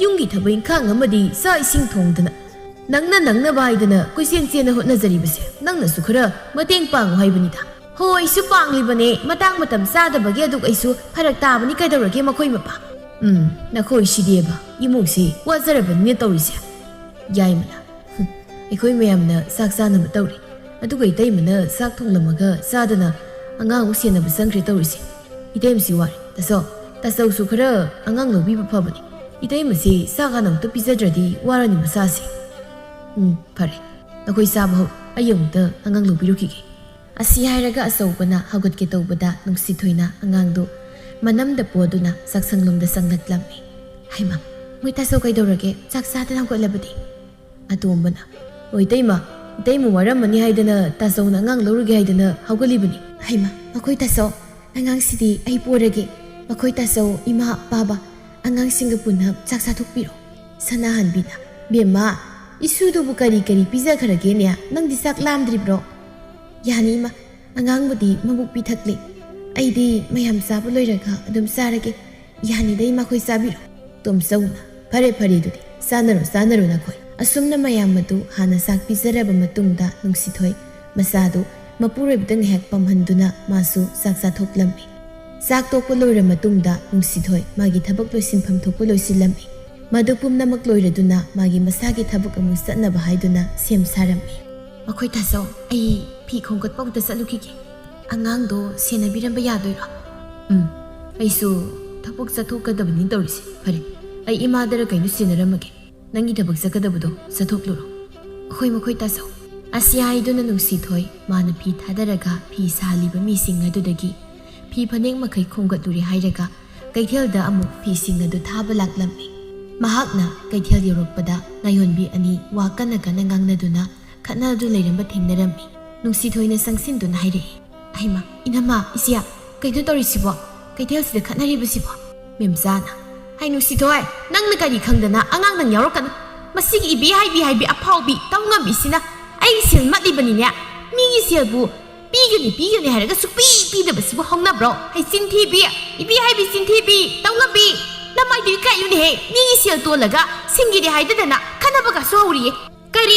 ꯌꯨꯝꯒꯤ ꯊꯕꯛ ꯏꯪꯈꯥꯡ ꯑꯃꯗꯤ ꯆꯥꯛ ꯏꯁꯤꯡ ꯊꯣꯡꯗꯅ ꯅꯪꯅꯕ ꯍꯥꯏꯗꯅ ꯀꯣꯏꯆꯦꯟ ꯆꯦꯟꯅ ꯍꯣꯠꯅꯖꯔꯤꯕꯁꯦ ꯅꯪꯅꯁꯨ ꯈꯔ ꯃꯇꯦꯡ ꯄꯥꯡꯉꯨ ꯍꯥꯏꯕꯅꯤꯗ ꯍꯣꯏ ꯑꯩꯁꯨ ꯄꯥꯡꯂꯤꯕꯅꯦ ꯃꯇꯥꯡ ꯃꯇꯝ ꯆꯥꯗꯕꯒꯤ ꯑꯗꯨꯒ ꯑꯩꯁꯨ ꯐꯔꯛ ꯇꯥꯕꯅꯤ ꯀꯩꯗꯧꯔꯒꯦ ꯃꯈꯣꯏ ꯃꯄꯥ ꯅꯈꯣꯏꯁꯤꯗꯤꯕ ꯏꯃꯨꯡꯁꯤ ꯋꯥꯖꯔꯕꯅꯤꯅ ꯇꯧꯔꯤꯁꯦ ꯌꯥꯏꯃꯅ ꯑꯩꯈꯣই ꯃꯌꯥꯝꯅ ꯆꯥꯛ ꯆꯥꯅꯕ ꯇꯧꯔꯤ ꯑꯗꯨꯒ ꯏꯇꯩꯃꯅ ꯆꯥꯛ ꯊꯣꯡꯂꯝꯃꯒ ꯆꯥꯗꯅ ꯑꯉꯥꯡꯕꯨ ꯁꯦꯟꯅꯕ ꯆꯪꯈ꯭ꯔꯦ ꯇꯧꯔꯤꯁꯦ ꯏꯇꯩꯃꯁꯤ ꯋꯥꯔꯦ ꯇꯥꯆꯧꯁꯨ ꯈꯔ ꯑꯉꯥꯡ ꯂꯧꯕꯤꯕ ꯐꯕꯅꯤ ꯏꯇꯩꯃꯁꯤ ꯆꯥꯛ ꯍꯥꯟꯅ ꯑꯃꯨꯛꯇ ꯄꯤꯖꯗ꯭ꯔꯗꯤ ꯋꯥꯔꯅꯤ ꯃꯁꯥꯁꯤ ꯐꯔꯦ ꯅꯈꯣꯏ ꯆꯥꯕ ꯍꯧꯔꯣ ꯑꯩ ꯑꯃꯨꯛꯇ ꯑꯉꯥꯡ ꯂꯧꯕꯤꯔꯨꯈꯤꯒꯦ ꯑꯁꯤ ꯍꯥꯏꯔꯒ ꯑꯆꯧꯕꯅ ꯍꯧꯒꯠꯀꯦ ꯇꯧꯕꯗ ꯅꯨꯡꯁꯤꯊꯣꯏꯅ ꯑꯉꯥꯡꯗꯨ ꯃꯅꯝꯗ ꯄꯣꯗꯨꯅ ꯆꯥꯛꯁꯪꯂꯣꯝꯗ ꯆꯪꯂꯛꯂꯝꯃꯤ ꯍꯩꯃ ꯃꯣꯏ ꯇꯥꯆꯧ ꯀꯩꯗꯧꯔꯒꯦ ꯆꯥꯛ ꯆꯥꯗꯅ ꯍꯧꯒꯠꯂꯕꯗꯤ ꯑꯇꯣꯝꯕꯅ ꯍꯣꯏ ꯏꯇꯩꯃ ꯋꯥꯔꯝꯃꯅꯤ ꯍꯥꯏꯗꯅ ꯇꯥꯆꯧꯅ ꯑꯉꯥꯡ ꯂꯧꯔꯨꯒꯦ ꯍꯥꯏꯗꯅ ꯍꯧꯒꯠꯂꯤꯕꯅꯤ ꯍꯩꯃ ꯃꯈꯣꯏ ꯇꯥꯆꯧ ꯑꯉꯥꯡꯁꯤꯗꯤ ꯑꯩ ꯄꯣꯔꯒꯦ ꯃꯈꯣꯏ ꯇꯥꯆꯧ ꯏꯃꯥ ꯕꯥꯕꯥ ꯑꯉꯥꯡꯁꯤꯡꯒ ꯄꯨꯟꯅ ꯆꯥꯛ ꯆꯥꯊꯣꯛꯄꯤꯔꯣ ꯁꯅꯥꯍꯟꯕꯤꯅ ꯕꯦꯝꯃ ꯏꯁꯨꯗꯨꯕꯨ ꯀꯔꯤ ꯄꯤꯖꯈ꯭ꯔꯒꯦꯅꯦ ꯅꯪꯗꯤ ꯆꯥꯛ ꯂꯥꯝꯗ꯭ꯔꯤꯕ꯭ꯔꯣ ꯌꯥꯅꯤ ꯏꯃꯥ ꯑꯉꯥꯡꯕꯨꯗꯤ ꯃꯕꯨꯛ ꯄꯤꯊꯛꯂꯤ ꯑꯩꯗꯤ ꯃꯌꯥꯝ ꯆꯥꯕ ꯂꯣꯏꯔꯒ ꯑꯗꯨꯝ ꯆꯥꯔꯒꯦ ꯌꯥꯅꯤꯗ ꯏꯃꯥꯈꯣꯏ ꯆꯥꯕꯤꯔꯣ ꯇꯣꯝꯆꯧꯅ ꯐꯔꯦ ꯑꯗꯨꯗꯤ ꯆꯥꯅꯔꯣ ꯅꯈꯣꯏ ꯑꯁꯨꯝꯅ ꯃꯌꯥꯝ ꯑꯗꯨ ꯍꯥꯟꯅ ꯆꯥꯛ ꯄꯤꯖꯔꯕ ꯃꯇꯨꯡꯗ ꯅꯨꯡꯁꯤꯊꯣꯏ ꯃꯆꯥꯗꯨ ꯃꯄꯨꯔꯣꯏꯕꯗ ꯉꯥꯏꯍꯥꯛ ꯄꯝꯍꯟꯗꯨꯅ ꯃꯥꯁꯨ ꯆꯥꯛ ꯆꯥꯊꯣꯛꯂꯝꯃꯤ ꯆꯥꯛ ꯇꯣꯛꯄ ꯂꯣꯏꯔ ꯃꯇꯨꯡꯗ ꯅꯨꯡꯁꯤꯊꯣꯏ ꯃꯥꯒꯤ ꯊꯕꯛ ꯂꯣꯏꯁꯤꯟꯐꯝ ꯊꯣꯛꯄ ꯂꯣꯏꯁꯤꯜꯂꯝꯃꯤ ꯃꯗꯨ ꯄꯨꯝꯅꯃꯛ ꯂꯣꯏꯔꯗꯨꯅ ꯃꯥꯒꯤ ꯃꯁꯥꯒꯤ ꯊꯕꯛ ꯑꯃꯨꯛ ꯆꯠꯅꯕ ꯍꯥꯏꯗꯨꯅ ꯁꯦꯝ ꯁꯥꯔꯝꯃꯤ ꯃꯈꯣꯏ ꯇꯥꯆꯧ ꯑꯩ ꯐꯤ ꯈꯣꯡꯒꯠꯄ ꯑꯃꯨꯛꯇ ꯆꯠꯂꯨꯈꯤꯒꯦ ꯑꯉꯥꯡꯗꯣ ꯁꯦꯟꯅꯕꯤꯔꯝꯕ ꯌꯥꯗꯣꯏꯔꯣ ꯑꯩꯁꯨ ꯊꯕꯛ ꯆꯠꯊꯣꯛꯀꯗꯕꯅꯤ ꯇꯧꯔꯤꯁꯦ ꯐꯔꯦ ꯑꯩ ꯏꯃꯥꯗꯔ ꯀꯩꯅꯣ ꯁꯦꯟꯅꯔꯝꯃꯒꯦ ꯅꯪꯒꯤ ꯊꯕꯛ ꯆꯠꯀꯗꯕꯗꯣ ꯆꯠꯊꯣꯛꯂꯨꯔꯣ ꯍꯣꯏ ꯃꯈꯣꯏ ꯇꯥꯆꯧ ꯑꯁꯤ ꯍꯥꯏꯗꯨꯅ ꯅꯨꯡꯁꯤꯊꯣꯏ ꯃꯥꯅ ꯐꯤ ꯊꯥꯗꯔꯒ ꯐꯤ ꯁꯥꯍꯜꯂꯤꯕ ꯃꯤꯁꯤꯡ ꯑꯗꯨꯗꯒꯤ ꯐꯤ ꯐꯅꯦꯛ ꯃꯈꯩ ꯈꯣꯝꯒꯠꯂꯨꯔꯦ ꯍꯥꯏꯔꯒ ꯀꯩꯊꯦꯜꯗ ꯑꯃꯨꯛ ꯐꯤꯁꯤꯡ ꯑꯗꯨ ꯊꯥꯕ ꯂꯥꯛꯂꯝꯃꯤ ꯃꯍꯥꯛꯅ ꯀꯩꯊꯦꯜ ꯌꯧꯔꯛꯄꯗ ꯉꯥꯌꯣꯟꯕꯤ ꯑꯅꯤ ꯋꯥ ꯀꯟꯅ ꯉꯥꯡꯅꯗꯨꯅ ꯈꯠꯅꯗꯨ ꯂꯩꯔꯝꯕ ꯊꯦꯡꯅꯔꯝꯃꯤ ꯅꯨꯡꯁꯤꯊꯣꯏꯅ ꯆꯪꯁꯤꯟꯗꯨꯅ ꯍꯥꯏꯔꯛꯏ꯫ ꯑꯩꯃ ꯏꯅꯝꯃ ꯏꯆꯦ ꯀꯩꯅꯣ ꯇꯧꯔꯤꯁꯤꯕꯣ ꯀꯩꯊꯦꯜꯁꯤꯗ ꯈꯠꯅꯔꯤꯕꯁꯤꯕꯣ? ꯃꯦꯝꯆꯥꯅ ꯍꯥꯏ ꯅꯨꯡꯁꯤꯊꯣꯏ ꯅꯪꯅ ꯀꯔꯤ ꯈꯪꯗꯅ ꯑꯉꯥꯡ ꯅꯪ ꯌꯥꯎꯔꯛꯀꯅꯨ ꯃꯁꯤꯒꯤ ꯏꯕꯤ ꯍꯥꯏꯕꯤ ꯑꯐꯥꯎꯕꯤ ꯇꯧꯉꯝꯕꯤꯁꯤꯅ ꯑꯩꯒꯤ ꯁꯦꯜ ꯃꯠꯂꯤꯕꯅꯤꯅꯦ ꯃꯤꯒꯤ ꯁꯦꯜꯕꯨ ꯄꯤꯒꯅꯤ ꯍꯥꯏꯔꯒ ꯁꯨꯛꯄꯤ ꯄꯤꯗꯕꯁꯤꯕꯨ ꯍꯧꯅꯕ꯭ꯔꯣ? ꯍꯩ ꯆꯤꯟꯊꯤꯕꯤ 이비 하이비 찐티비 떡나비 나마이들 까유니해 니기 시얼 또라가 생기리 하이드다나 카나바가 소우리에 까리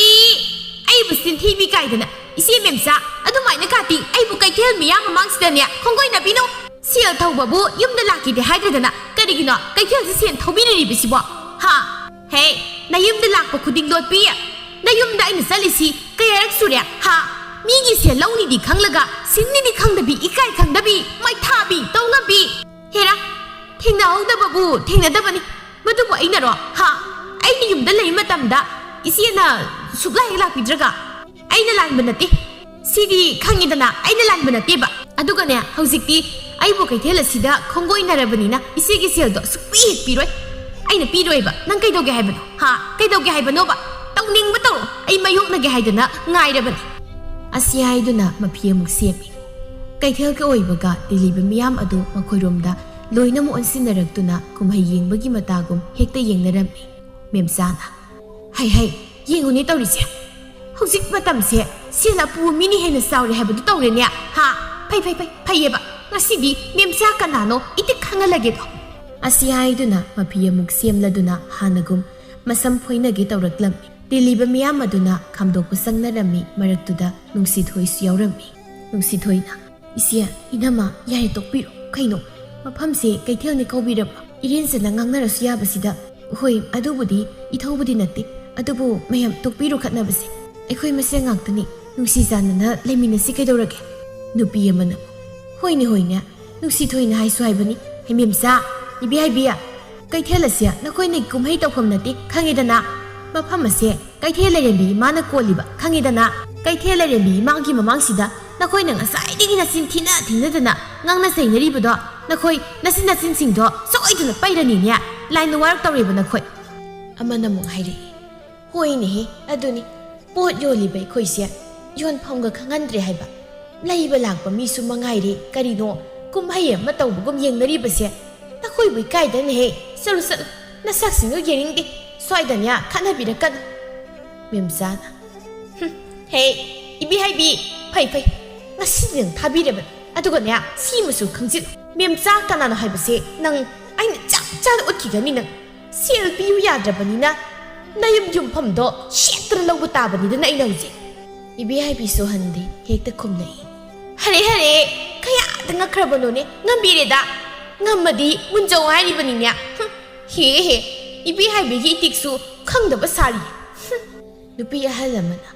아이부 찐티비 까이드나 이시 맴사 아두마이나 까띠 아이부 까이텔 미야 마망시다냐 콩고이나 비노 시얼 타우바부 юм다 라키디 하이드다나 까리기노 까이텔 시엔 타우비리 비시보 하 헤이 나 юм다 락바 쿠딩 롯비야 나 юм다 아이나 살리시 까야락 수랴 하 미기 시얼 라우니디 강라가 신니디 강다비 이까이 강다비 마이 타비 떡나비 हेरा थेंनाहौदबबु थेंनादबनी मदुबु आइनारो हा आइनि युमदा लई मतमदा इसेना सुग्लाइ लापिद्रगा आइना लानबा नते सिदि खंगिदना आइना लानबा नतेबा अदुगने हौजिकति आइबु कैथेल असिदा खंगोइनारबनिना इसेगी सेलदो सुपि पिरोय आइना पिरोयबा नंग कैदोगे हाइबनो हा कैदोगे हाइबनोबा तौनिंगबा तौरो आइ मायोकनगे हाइदना ngaइरबनी असि हाइदुना मफियमुक सेमि कैथेल के ओइबगा दिलीबा मियाम अदु मखोइरोमदा लोइनमु अनसिनरक्तुना कुमहै येंबगी मतागुम हेक्ता येंगनरमि मेमसाना हाय हाय येंगुनि तौरिसे हौजिक मतमसे सेला पु मिनि हेना साउरे हाबदु तौरेने हा फै फै फै फैयेबा ngasibi मेमसा कनानो इति खंगलगे दो असि हाइदुना मफियमुक सेमलदुना हानगुम मसम फोइनगे तौरक्लम दिलीबा मियाम अदुना खामदोकु संगनरमि मरक्तुदा नुंसिथोइसु यावरमि नुंसिथोइना इसे इनमा यारे तोकपिरो कइनो मफमसे कैथेलनि कौबिरब इरेनसना ngangnarasu yabasida hoi adubudi ithobudi natte adubu mayam tokpiru khatnabase ekhoi mase ngaktani nungsi janana leminasi kaidorage nupi amana hoine hoine nungsi thoina haisu haibani hememsa ibi haibiya kaithelasia nakoi nei kumhei tawkham natte khangidana mafamase kaithelarebi mana koliba khangidana kaithelarebi mangki mamangsida nakoi nang asaidigi nasin thina thinadana ngangna seinaribudo nakoi nasin singdo soiduna pairaninya line warak tawriba nakoi amana mung hairi hoine he aduni pot yoli bai khoise yon phomga khangandre haiba laiba lakpa mi su mangairi karino kumhaye ma tawbugum yengnaribase nakoi bui kaidane he salu sal nasak singo yeringdi soidanya khanabirakan memsana hey ibi haibi phai phai ngasining thabireban aduga냐 simusu khangsit memcha kanano haibase nang aina chak chak utkigani nang sel piu yadrabanina nayum yumpham do shetra lawbu tabani da nai nauji ibi haibi so handi hekta khumnai hare hare kaya da ngakrabano ne ngambire da ngamadi munjau hairi baninya he he ibi haibi gi tiksu khangdaba sari nupi ahalamana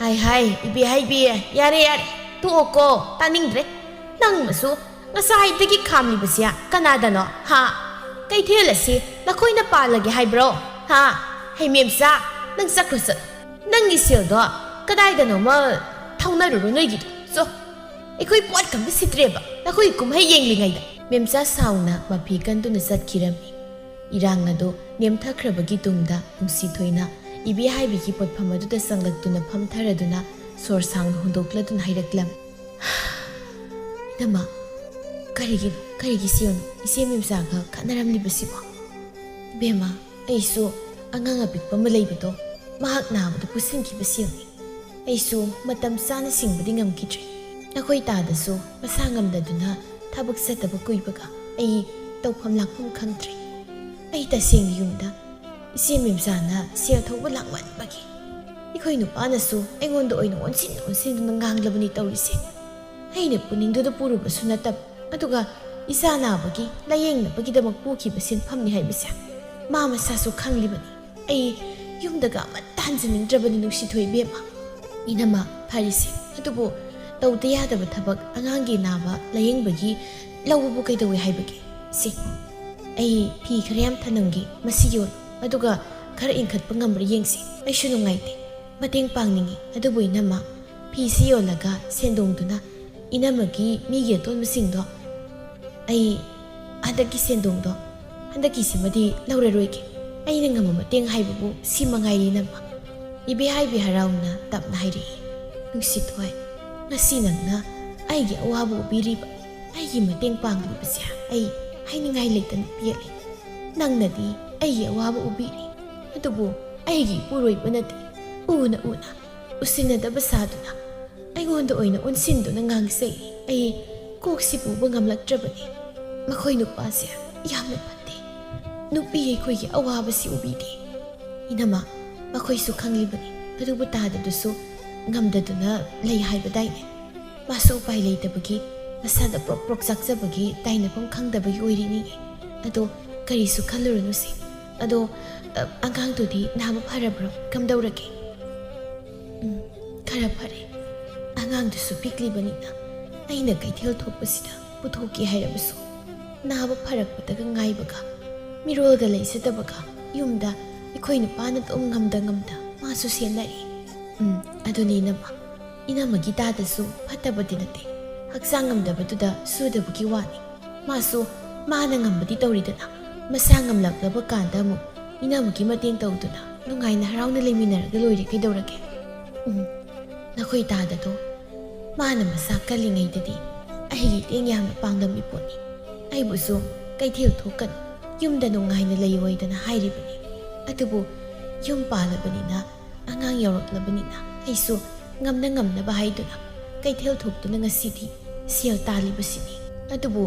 hai hai ibi haibi yare yare tuoko taning dre nang masu ngasai dagi khamni basia kanadano ha kaithelasi nakoina palage haibro ha hai memsa nang sakrasa nang isildo kadai dano ma thaunaru noigi so ekoi pot kam sitreba nakoi kumhai yenglingai da memsa sauna mapi kanduna satkirami irang ado nemthakrabagi tungda nungsi thoina ibi haibi ki pot phamadu da sanglaktuna phamtharaduna sor sang hundokladun hairaklam dama karigi sion ise memsaga khanaramli basibo bema aisu anganga pikpa malaibudo mahak nabadu pusinki basioni aisu matam sana singbadi ngamkidre nakoi tadasu masangamdaduna thabak sataba kuibaga ai tawpham lakpham khangtri ai taseng yumda ise memsana sia thoba lakwan bagi ikoi nupanasu aingonda oina onsin nanganglabani tawrise aina puningdo puruba sunatab aduga isana bagi layeng bagi damak puki basin phamni haibasa mama sasu khanglibani ai yumdaga matanjaning drabani nusi thoi bema inama pharise adubu tawde yadaba thabak angangi naba layeng bagi lawbu kaidawi haibagi si ai phi khriyam thanamgi masiyon aduga khar inkhat pangamra yengsi ai shunu ngaite mateng pangningi adubu inama phi siyolaga sendongduna inamagi migi tonmasingdo ai handaki sendongdo handaki simadi lauraroige aina ngama mateng haibubu simangairi nama ibi haibi harauna tapna hairi nungsithoi ngasi nangna aigi awabu ubiriba aigi mateng panglibase ai hainingay leitana piali nangnadi aigi awabu ubiri adubu aigi puroiba nati una usinadaba saduna aigonda oina unsinduna ngangsay ai koksi puba ngamlaktrabani makoy nupase yamna pate nupi aikoigi awabasi ubidi inama makoy su khanglibani adubu tadadusu ngamdaduna lay haibadaine maso pai leitabagi masada prok sakjabagi tainapam khangdabagi oirini ado karisu khalurunuse ado angang tudi nama pharabro kamdaurage khara phare angang dusu piklibanina aina kaithel thopasida puthoki hairabasu naba pharakpataga ngaibaga mirolga leisadabaga yumda ikoina pana tom ngamda masu senari aduni nama inamagi dadasu phatabadi nate haksang ngamdabatuda sudabagi wani masu mana ngambadi tawridana masa ngamlaklaba kanda mu inamagi mateng tawduna nungaina harauna leiminaraga loire kaidaurage nakoi dadado mana masa kalingaidadi aigi teng yamna pangdam iponi aibusu kaithel thokan yumda nungaina leiwoidana hairibani adubu yum palabanina angang yauraklabanina aisu ngamna haiduna kaithel thokduna ngasidi sial talibasini adubu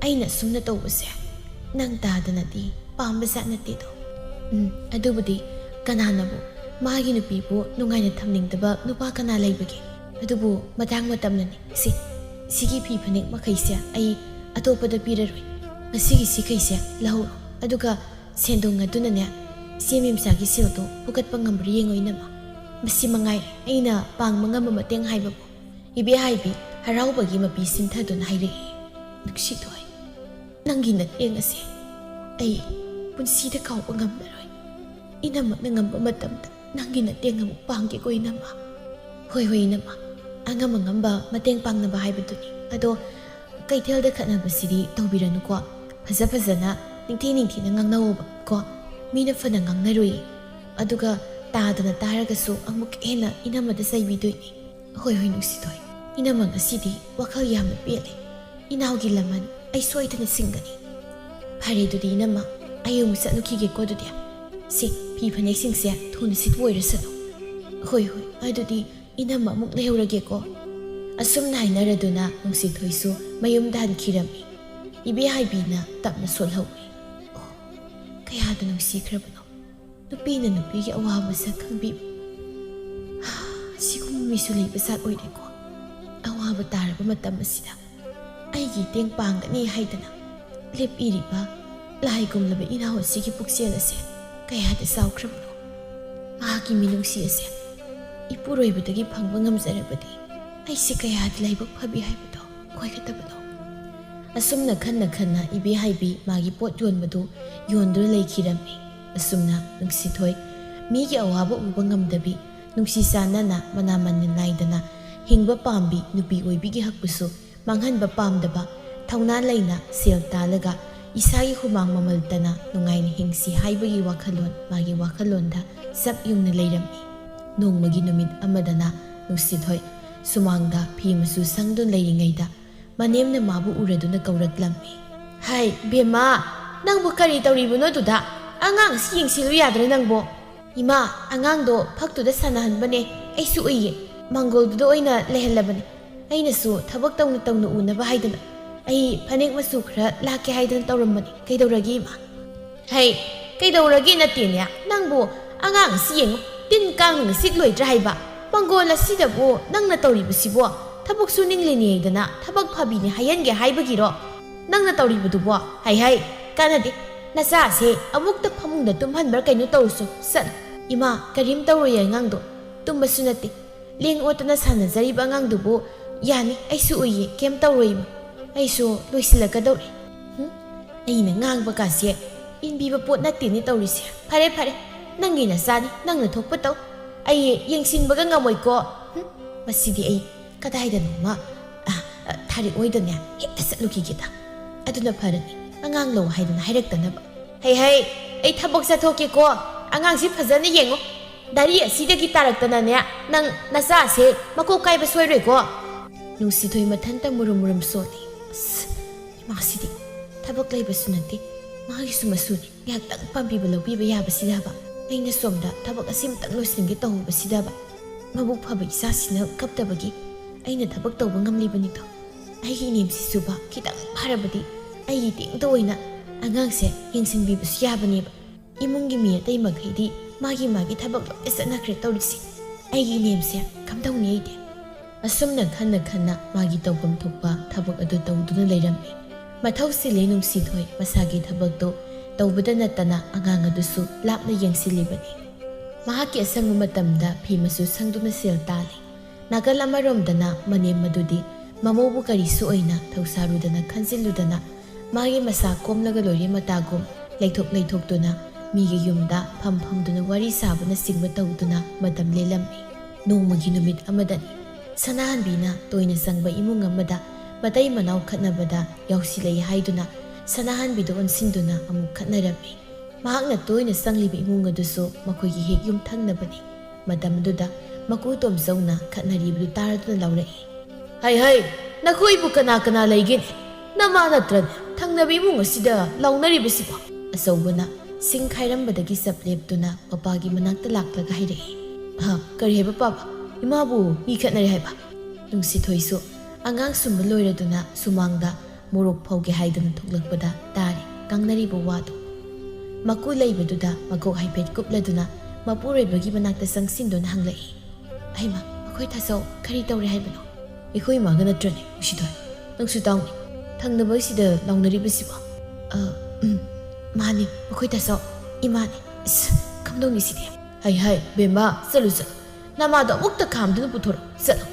aina sumna tawbase nang tadanadi pambasa natido adubudi kananabu magi nupibu nungaina thamningdaba nupa kana leibagi adubu matang matamnani sigi phi phanik makhaise ai atopada piraroi masigi sikaise lahu aduga sendong adunane semimsagi silto pukat pangambri yengoinama masi mangai aina pang mangam mateng haibabu ibe haibi haraubagi mapi simthadun haire nuksi toy nangi nat engase ai punsida kaupa ngambaroi inama nangamba matamta nangi nat engam pangge koinama hoi nama angam ngamba mateng pangnaba haibaduni ado kaithelda khanabasidi tawbiranu ko phajana ningthi ngangnawoba ko mina fana ngangnaroi aduga tadana taragasu amuk ena inamada saibidoi hoi nuksitoi inamang asidi wakhal yamna pele inawgi laman ai soitana singani phare dudi inama ayung satnukige ko dudi si phi phanek singse thuna sitwoirasano hoi adudi inama muk leurage ko asum nainaraduna nuksithoisu mayum dan khirami ibe haibina tapna solhawi kayada nungsikrabano nupina nupigi awaba sa khangbi sigum misu leibasat oire ko awaba taraba matam asida aigi teng pangani haidana lep iriba laigum labe inaho sigi puksel ase kayada saukrabano mahaki minungsi ase ipuroibadagi phangba ngamjarabadi aisi kayada laibak phabi haibado koigatabano asumna khanna ibe haibi magi pot yonbadu yondur leikhirami asumna nungsithoi migi awaba uba ngamdabi nungsi sanana manaman naidana hingba pambi nupi oibigi hakpusu manghanba pamdaba thauna leina sel talaga isagi humang mamaltana nungaina hingsi haibagi wakhalon magi wakhalonda sap yungna leirami nongmagi numit amadana nungsithoi sumangda phimasu sangdon leiringaida manemna mabu uraduna kauraklammi hai bema nangbu kari tawribuno duda angang si yingsilu yadre nangbo ima angang do phaktuda sanahanbane aisu uye mangol do oina lehelabane aina su thabak tawna unaba haidana ai phanek masu khra lake haidana tawrammani kaidawragi ma hai kaidawragi natenya nangbo angang si yeng tin kang sit loidra haiba mangol asidabu nangna tawribusibo tabak suning leniyedana tabak phabini hayange haibagiro nangna tawribudubo hai kanade nasa se amukta phamungda tumhanbar kaino tawsu san ima karim tawroya ngangdo tumbasu nate leng otana sana zariba ngangdubo yani aisu uye kem tawroima aisu loisilaka dawri aina ngangba kase inbiba pot nate ni tawrise phare nangi na sani nangna thokpa taw ai yengsinbaga ngamoi ko masidi ai kadaida noma thari oidanya hekta satluki gita aduna pharani angang lo haidana hairaktanaba hai ai thabak sathoke ko angang si phajana yengo dari asidagi taraktana ne nang nasa se mako kaiba soiroi ko ꯅꯨꯡꯁꯤꯊꯣꯏ ꯃꯊꯟꯇ ꯃꯨꯔꯨꯝ ꯁꯣꯜꯂꯤ. ꯑꯁ ꯏꯃꯥꯁꯤꯗꯤ ꯊꯕꯛ ꯂꯩꯕꯁꯨ ꯅꯠꯇꯦ, ꯃꯥꯒꯤꯁꯨ ꯃꯁꯨꯅꯤ. ꯉꯥꯏꯍꯥꯛꯇꯪ ꯄꯥꯝꯕꯤꯕ ꯂꯧꯕꯤꯕ ꯌꯥꯕꯁꯤꯗꯕ, ꯑꯩꯅ ꯁꯣꯝꯗ ꯊꯕꯛ ꯑꯁꯤꯃꯇꯪ ꯂꯣꯏꯁꯤꯟꯒꯦ ꯇꯧꯕꯁꯤꯗꯕ, ꯃꯕꯨꯛ ꯐꯕ ꯏꯆꯥꯁꯤꯅ ꯀꯞꯇꯕꯒꯤ ꯑꯩꯅ ꯊꯕꯛ ꯇꯧꯕ ꯉꯝꯂꯤꯕꯅꯤꯗꯣ. ꯑꯩꯒꯤ ꯏꯅꯦꯝꯁꯤꯁꯨꯕ ꯈꯤꯇꯪ ꯐꯔꯕꯗꯤ ꯑꯩꯒꯤ ꯇꯦꯡꯇ ꯑꯣꯏꯅ ꯑꯉꯥꯡꯁꯦ ꯌꯦꯡꯁꯤꯟꯕꯤꯕꯁꯨ ꯌꯥꯕꯅꯦꯕ. ꯏꯃꯨꯡꯒꯤ ꯃꯤ ꯑꯇꯩ ꯃꯈꯩꯗꯤ ꯃꯥꯒꯤ ꯊꯕꯛ ꯂꯣꯏꯅ ꯆꯠꯅꯈ꯭ꯔꯦ ꯇꯧꯔꯤꯁꯤ. ꯑꯩꯒꯤ ꯏꯅꯦꯝꯁꯦ ꯀꯝꯗꯧꯅꯤ ꯑꯩꯗꯤ? ꯑꯁꯨꯝꯅ ꯈꯟꯅ ꯃꯥꯒꯤ ꯇꯧꯐꯝ ꯊꯣꯛꯄ ꯊꯕꯛ ꯑꯗꯨ ꯇꯧꯗꯨꯅ ꯂꯩꯔꯝꯃꯤ. ꯃꯊꯧ ꯆꯤꯜꯂꯤ ꯅꯨꯡꯁꯤꯊꯣꯏ ꯃꯁꯥꯒꯤ ꯊꯕꯛꯇꯣ ꯇꯧꯕꯗ ꯅꯠꯇꯅ ꯑꯉꯥꯡ ꯑꯗꯨꯁꯨ ꯂꯥꯞꯅ ꯌꯦꯡꯁꯤꯜꯂꯤꯕꯅꯤ. ꯃꯍꯥꯛꯀꯤ ꯑꯁꯪꯕ ꯃꯇꯝꯗ ꯐꯤ ꯃꯆꯨ ꯁꯪꯗꯨꯅ ꯁꯦꯜ ꯇꯥꯜꯂꯤ. ꯅꯥꯀꯜ ꯑꯃꯔꯣꯝꯗꯅ ꯃꯅꯦꯝ ꯃꯗꯨꯗꯤ ꯃꯃꯧꯕꯨ ꯀꯔꯤꯁꯨ ꯑꯣꯏꯅ ꯊꯧꯁꯥꯔꯨꯗꯅ ꯈꯟꯖꯤꯜꯂꯨꯗꯅ ꯃꯥꯒꯤ ꯃꯁꯥ ꯀꯣꯝꯂꯒ ꯂꯣꯏꯔꯦ ꯃꯇꯥꯒꯨꯝ ꯂꯩꯊꯣꯛꯇꯨꯅ ꯃꯤꯒꯤ ꯌꯨꯝꯗ ꯐꯝꯗꯨꯅ ꯋꯥꯔꯤ ꯁꯥꯕꯅꯆꯤꯡꯕ ꯇꯧꯗꯨꯅ ꯃꯇꯝ ꯂꯦꯜꯂꯝꯃꯤ. ꯅꯣꯡꯃꯒꯤ ꯅꯨꯃꯤꯠ ꯑꯃꯗꯅꯤ ꯁꯅꯥꯍꯟꯕꯤꯅ ꯇꯣꯏꯅ ꯆꯪꯕ ꯏꯃꯨꯡ ꯑꯃꯗ ꯃꯇꯩ ꯃꯅꯥꯎ ꯈꯠꯅꯕꯗ ꯌꯥꯎꯁꯤꯜꯂꯛꯏ ꯍꯥꯏꯗꯨꯅ ꯁꯅꯥꯍꯟꯕꯤꯗ ꯑꯣꯟꯁꯤꯟꯗꯨꯅ ꯑꯃꯨꯛ ꯈꯠꯅꯔꯝꯃꯤ. ꯃꯍꯥꯛꯅ ꯇꯣꯏꯅ ꯆꯪꯂꯤꯕ ꯏꯃꯨꯡ ꯑꯗꯨꯁꯨ ꯃꯈꯣꯏꯒꯤ ꯍꯦꯛ ꯌꯨꯝꯊꯪꯅꯕꯅꯤ. ꯃꯇꯝ ꯑꯗꯨꯗ ꯃꯀꯨ ꯇꯣꯝꯆꯧꯅ ꯈꯠꯅꯔꯤꯕꯗꯨ ꯇꯥꯔꯗꯨꯅ ꯂꯥꯎꯔꯛꯏ. ꯍꯩ ꯅꯈꯣꯏꯕꯨ ꯀꯅꯥ ꯂꯩꯒꯦꯅꯦ? ꯅꯃꯥ ꯅꯠꯇ꯭ꯔꯅꯦ ꯊꯪꯅꯕ ꯏꯃꯨꯡ ꯑꯁꯤꯗ ꯂꯥꯎꯅꯔꯤꯕꯁꯤꯕꯣ? ꯑꯆꯧꯕꯅ ꯁꯤꯡ ꯈꯥꯏꯔꯝꯕꯗꯒꯤ ꯆꯞ ꯂꯦꯞꯇꯨꯅ ꯃꯄꯥꯒꯤ ꯃꯅꯥꯛꯇ ꯂꯥꯛꯂꯒ ꯍꯥꯏꯔꯛꯏ. ꯀꯔꯤ ꯍꯥꯏꯕ ꯄꯥꯕ? ꯏꯃꯥꯕꯨ ꯃꯤ ꯈꯠꯅꯔꯦ ꯍꯥꯏꯕ? ꯅꯨꯡꯁꯤꯊꯣꯏꯁꯨ ꯑꯉꯥꯡ ꯁꯨꯝꯕ ꯂꯣꯏꯔꯗꯨꯅ ꯁꯨꯃꯥꯡꯗ ꯃꯣꯔꯣꯛ ꯐꯧꯒꯦ ꯍꯥꯏꯗꯨꯅ ꯊꯣꯛꯂꯛꯄꯗ ꯇꯥꯔꯤ ꯉꯥꯡꯅꯔꯤꯕ ꯋꯥꯗꯨ. ꯃꯀꯨ ꯂꯩꯕꯗꯨꯗ ꯃꯀꯣꯛ ꯍꯥꯏꯐꯦꯠ ꯀꯨꯞꯂꯗꯨꯅ ꯃꯄꯨꯔꯣꯏꯕꯒꯤ ꯃꯅꯥꯛꯇ ꯆꯪꯁꯤꯟꯗꯨꯅ ꯍꯪꯂꯛꯏ. ꯑꯩꯃ ꯑꯩꯈꯣꯏ ꯊꯥꯆꯧ ꯀꯔꯤ ꯇꯧꯔꯦ ꯍꯥꯏꯕꯅꯣ? ꯑꯩꯈꯣꯏ ꯏꯃꯥꯒ ꯅꯠꯇ꯭ꯔꯅꯦ ꯅꯨꯡꯁꯤꯊꯣꯏ? ꯅꯪꯁꯨ ꯇꯥꯎꯅꯤ ꯊꯪꯅꯕꯁꯤꯗ ꯂꯥꯎꯅꯔꯤꯕꯁꯤꯕꯣ? ꯃꯥꯅꯤ ꯑꯩꯈꯣꯏ ꯊꯥꯆꯧ, ꯏꯃꯥꯅꯤ. ꯏꯁ ꯀꯝꯗꯧꯅꯤ ꯁꯤꯗꯤ? ꯍꯩ ꯕꯦꯝꯃ ꯆꯠꯂꯨ ꯅꯃꯥꯗꯣ ꯑꯃꯨꯛꯇ ꯈꯥꯝꯗꯨꯅ ꯄꯨꯊꯣꯔꯛ ꯆꯠꯂꯣ.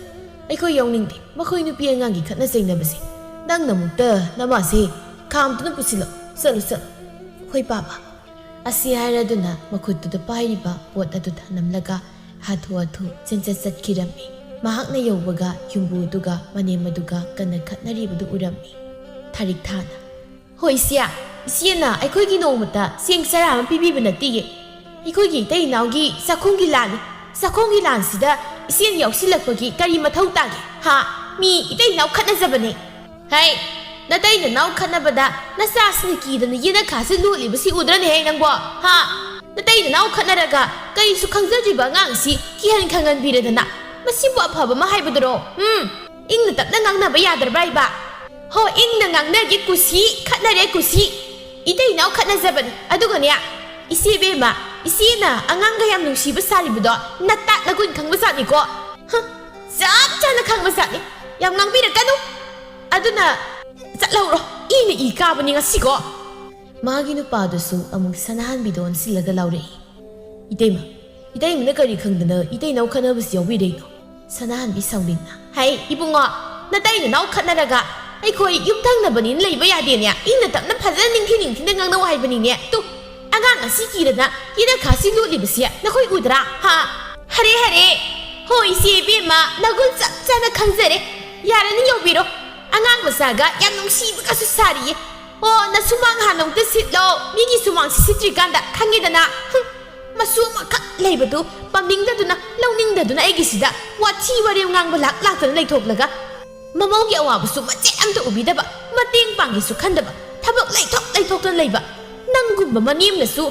ꯑꯩꯈꯣꯏ ꯌꯥꯎꯅꯤꯡꯗꯦ ꯃꯈꯣꯏ ꯅꯨꯄꯤ ꯑꯉꯥꯡꯒꯤ ꯈꯠꯅ ꯆꯩꯅꯕꯁꯦ. ꯅꯪꯅ ꯑꯃꯨꯛꯇ ꯅꯃꯥꯁꯦ ꯈꯥꯝꯗꯨꯅ ꯄꯨꯁꯤꯜꯂꯣ. ꯆꯠꯂꯨ. ꯍꯣꯏ ꯄꯥꯕ. ꯑꯁꯤ ꯍꯥꯏꯔꯗꯨꯅ ꯃꯈꯨꯠꯇꯨꯗ ꯄꯥꯏꯔꯤꯕ ꯄꯣꯠ ꯑꯗꯨ ꯊꯅꯝꯂꯒ ꯍꯥꯊꯨ ꯆꯠꯈꯤꯔꯝꯃꯤ. ꯃꯍꯥꯛꯅ ꯌꯧꯕꯒ ꯌꯨꯝꯕꯨꯗꯨꯒ ꯃꯅꯦꯝ ꯑꯗꯨꯒ ꯀꯟꯅ ꯈꯠꯅꯔꯤꯕꯗꯨ ꯎꯔꯝꯃꯤ. ꯊꯥꯔꯤꯛ ꯊꯥꯅ ꯍꯣꯏ ꯏꯆꯦꯅ ꯑꯩꯈꯣꯏꯒꯤ ꯅꯣꯡꯃꯇ ꯆꯦꯡ ꯆꯔꯥ ꯑꯃ ꯄꯤꯕꯤꯕ ꯅꯠꯇꯤꯌꯦ. ꯑꯩꯈꯣꯏꯒꯤ ꯏꯇꯩ ꯏꯅꯥꯎꯒꯤ ꯆꯥꯛꯈꯨꯝꯒꯤ ꯂꯥꯟꯅꯤ. ꯆꯥꯛꯈꯨꯝꯒꯤ ꯂꯥꯟꯁꯤꯗ ꯏꯆꯦꯅ ꯌꯥꯎꯁꯤꯜꯂꯛꯄꯒꯤ ꯀꯔꯤ ꯃꯊꯧ ꯇꯥꯒꯦ? ꯃꯤ ꯏꯇꯩ ꯏꯅꯥꯎ ꯈꯠꯅꯖꯕꯅꯦ. ꯍꯩ ꯅꯇꯩ ꯅꯅꯥꯎ ꯈꯠꯅꯕꯗ ꯅꯆꯥꯁꯤꯅ ꯀꯤꯗꯅ ꯌꯦꯅꯈꯥꯁꯤ ꯂꯣꯠꯂꯤꯕꯁꯤ ꯎꯗ꯭ꯔꯅꯦꯍꯦ ꯅꯪꯕꯣ? ꯅꯇꯩ ꯅꯅꯥꯎ ꯈꯠꯅꯔꯒ ꯀꯔꯤꯁꯨ ꯈꯪꯖꯗ꯭ꯔꯤꯕ ꯑꯉꯥꯡꯁꯤ ꯈꯪꯍꯟꯕꯤꯔꯗꯅ ꯃꯁꯤꯕꯨ ꯑꯐꯕ ꯑꯃ ꯍꯥꯏꯕꯗꯨꯔꯣ? ꯏꯪꯅ ꯇꯞꯅ ꯉꯥꯡꯅꯕ ꯌꯥꯗ꯭ꯔꯕ꯭ꯔꯥ ꯏꯕ? ꯍꯣ ꯏꯪꯅ ꯉꯥꯡꯅꯒꯦ ꯀꯨꯁꯤ, ꯈꯠꯅꯔꯦ ꯀꯨꯁꯤ. ꯏꯇꯩ ꯏꯅꯥꯎ ꯈꯠꯅꯖꯕꯅꯤ. ꯑꯗꯨꯒꯅꯦ ꯏꯆꯦ ꯕꯦꯝꯃ, ꯏꯆꯦꯅ ꯑꯉꯥꯡꯒ ꯌꯥꯝ ꯅꯨꯡꯁꯤꯕ ꯁꯥꯔꯤꯕꯗꯣ ꯅꯇꯥꯠ ꯅꯒꯨꯟ ꯈꯪꯕ ꯖꯥꯠꯅꯤꯀꯣ. ꯆꯞ ꯆꯥꯅ ꯈꯪꯕ ꯖꯥꯠꯅꯤ. ꯌꯥꯝ ꯉꯥꯡꯕꯤꯔꯛꯀꯅꯨ. ꯑꯗꯨꯅ ꯆꯠꯍꯧꯔꯣ. ꯏꯅ ꯏ ꯀꯥꯕꯅꯤ ꯉꯁꯤꯀꯣ. ꯃꯥꯒꯤ ꯅꯨꯄꯥꯗꯨꯁꯨ ꯑꯃꯨꯛ ꯁꯅꯥꯍꯟꯕꯤꯗ ꯑꯣꯟꯁꯤꯜꯂꯒ ꯂꯥꯎꯔꯛꯏ. ꯏꯇꯩꯃꯅ ꯀꯔꯤ ꯈꯪꯗꯅ ꯏꯇꯩ ꯏꯅꯥꯎ ꯈꯠꯅꯕꯁꯤ ꯌꯥꯎꯕꯤꯔꯛꯏꯅꯣ? ꯁꯅꯥꯍꯟꯕꯤ ꯁꯥꯎꯅꯤꯡꯅ. ꯍꯩ ꯏꯕꯨꯡꯉꯣ, ꯅꯇꯩ ꯅꯅꯥꯎ ꯈꯠꯅꯔꯒ ꯑꯩꯈꯣꯏ ꯌꯨꯝꯊꯪꯅꯕꯅꯤꯅ ꯂꯩꯕ ꯌꯥꯗꯦꯅꯦ. ꯏꯪꯅ ꯇꯞꯅ ꯐꯖꯅ ꯅꯤꯡꯊꯤꯅ ꯉꯥꯡꯅꯧ ꯍꯥꯏꯕꯅꯤꯅꯦ. ꯑꯉꯥꯡ ꯑꯁꯤ ꯀꯤꯗꯅ ꯌꯦꯅꯈꯥꯁꯤ ꯂꯣꯠꯂꯤꯕꯁꯤ ꯅꯈꯣꯏ ꯎꯗ꯭ꯔꯥ? ꯍꯔꯦ ꯍꯣꯏ ꯏꯆꯦ ꯏꯕꯦꯝꯃ, ꯅꯒꯨꯟ ꯆꯞ ꯆꯥꯅ ꯈꯪꯖꯔꯦ. ꯌꯥꯔꯅꯤ ꯌꯧꯕꯤꯔꯣ. ꯑꯉꯥꯡ ꯃꯆꯥꯒ ꯌꯥꯝ ꯅꯨꯡꯁꯤꯕꯒꯁꯨ ꯁꯥꯔꯤꯌꯦ. ꯅ ꯁꯨꯃꯥꯡ ꯍꯥꯟꯅ ꯑꯃꯨꯛꯇ ꯁꯤꯠꯂꯣ. ꯃꯤꯒꯤ ꯁꯨꯃꯥꯡꯁꯤ ꯁꯤꯠꯇ꯭ꯔꯤꯀꯥꯟꯗ ꯈꯪꯉꯦꯗꯅ. ꯃꯁꯨ ꯑꯃꯈꯛ ꯂꯩꯕꯗꯨ ꯄꯥꯝꯅꯤꯡꯗꯗꯨꯅ ꯂꯧꯅꯤꯡꯗꯗꯨꯅ ꯑꯩꯒꯤꯁꯤꯗ ꯋꯥꯊꯤ ꯋꯥꯔꯦꯝ ꯉꯥꯡꯕ ꯂꯥꯛꯇꯅ ꯂꯩꯊꯣꯛꯂꯒ ꯃꯃꯧꯒꯤ ꯑꯋꯥꯕꯁꯨ ꯃꯆꯦꯠ ꯑꯝꯇ ꯎꯕꯤꯗꯕ, ꯃꯇꯦꯡ ꯄꯥꯡꯒꯦꯁꯨ ꯈꯟꯗꯕ, ꯊꯕꯛ ꯂꯩꯊꯣꯛꯇꯅ ꯂꯩꯕ ꯅꯪꯒꯨꯝꯕ ꯃꯅꯦꯝꯅꯁꯨ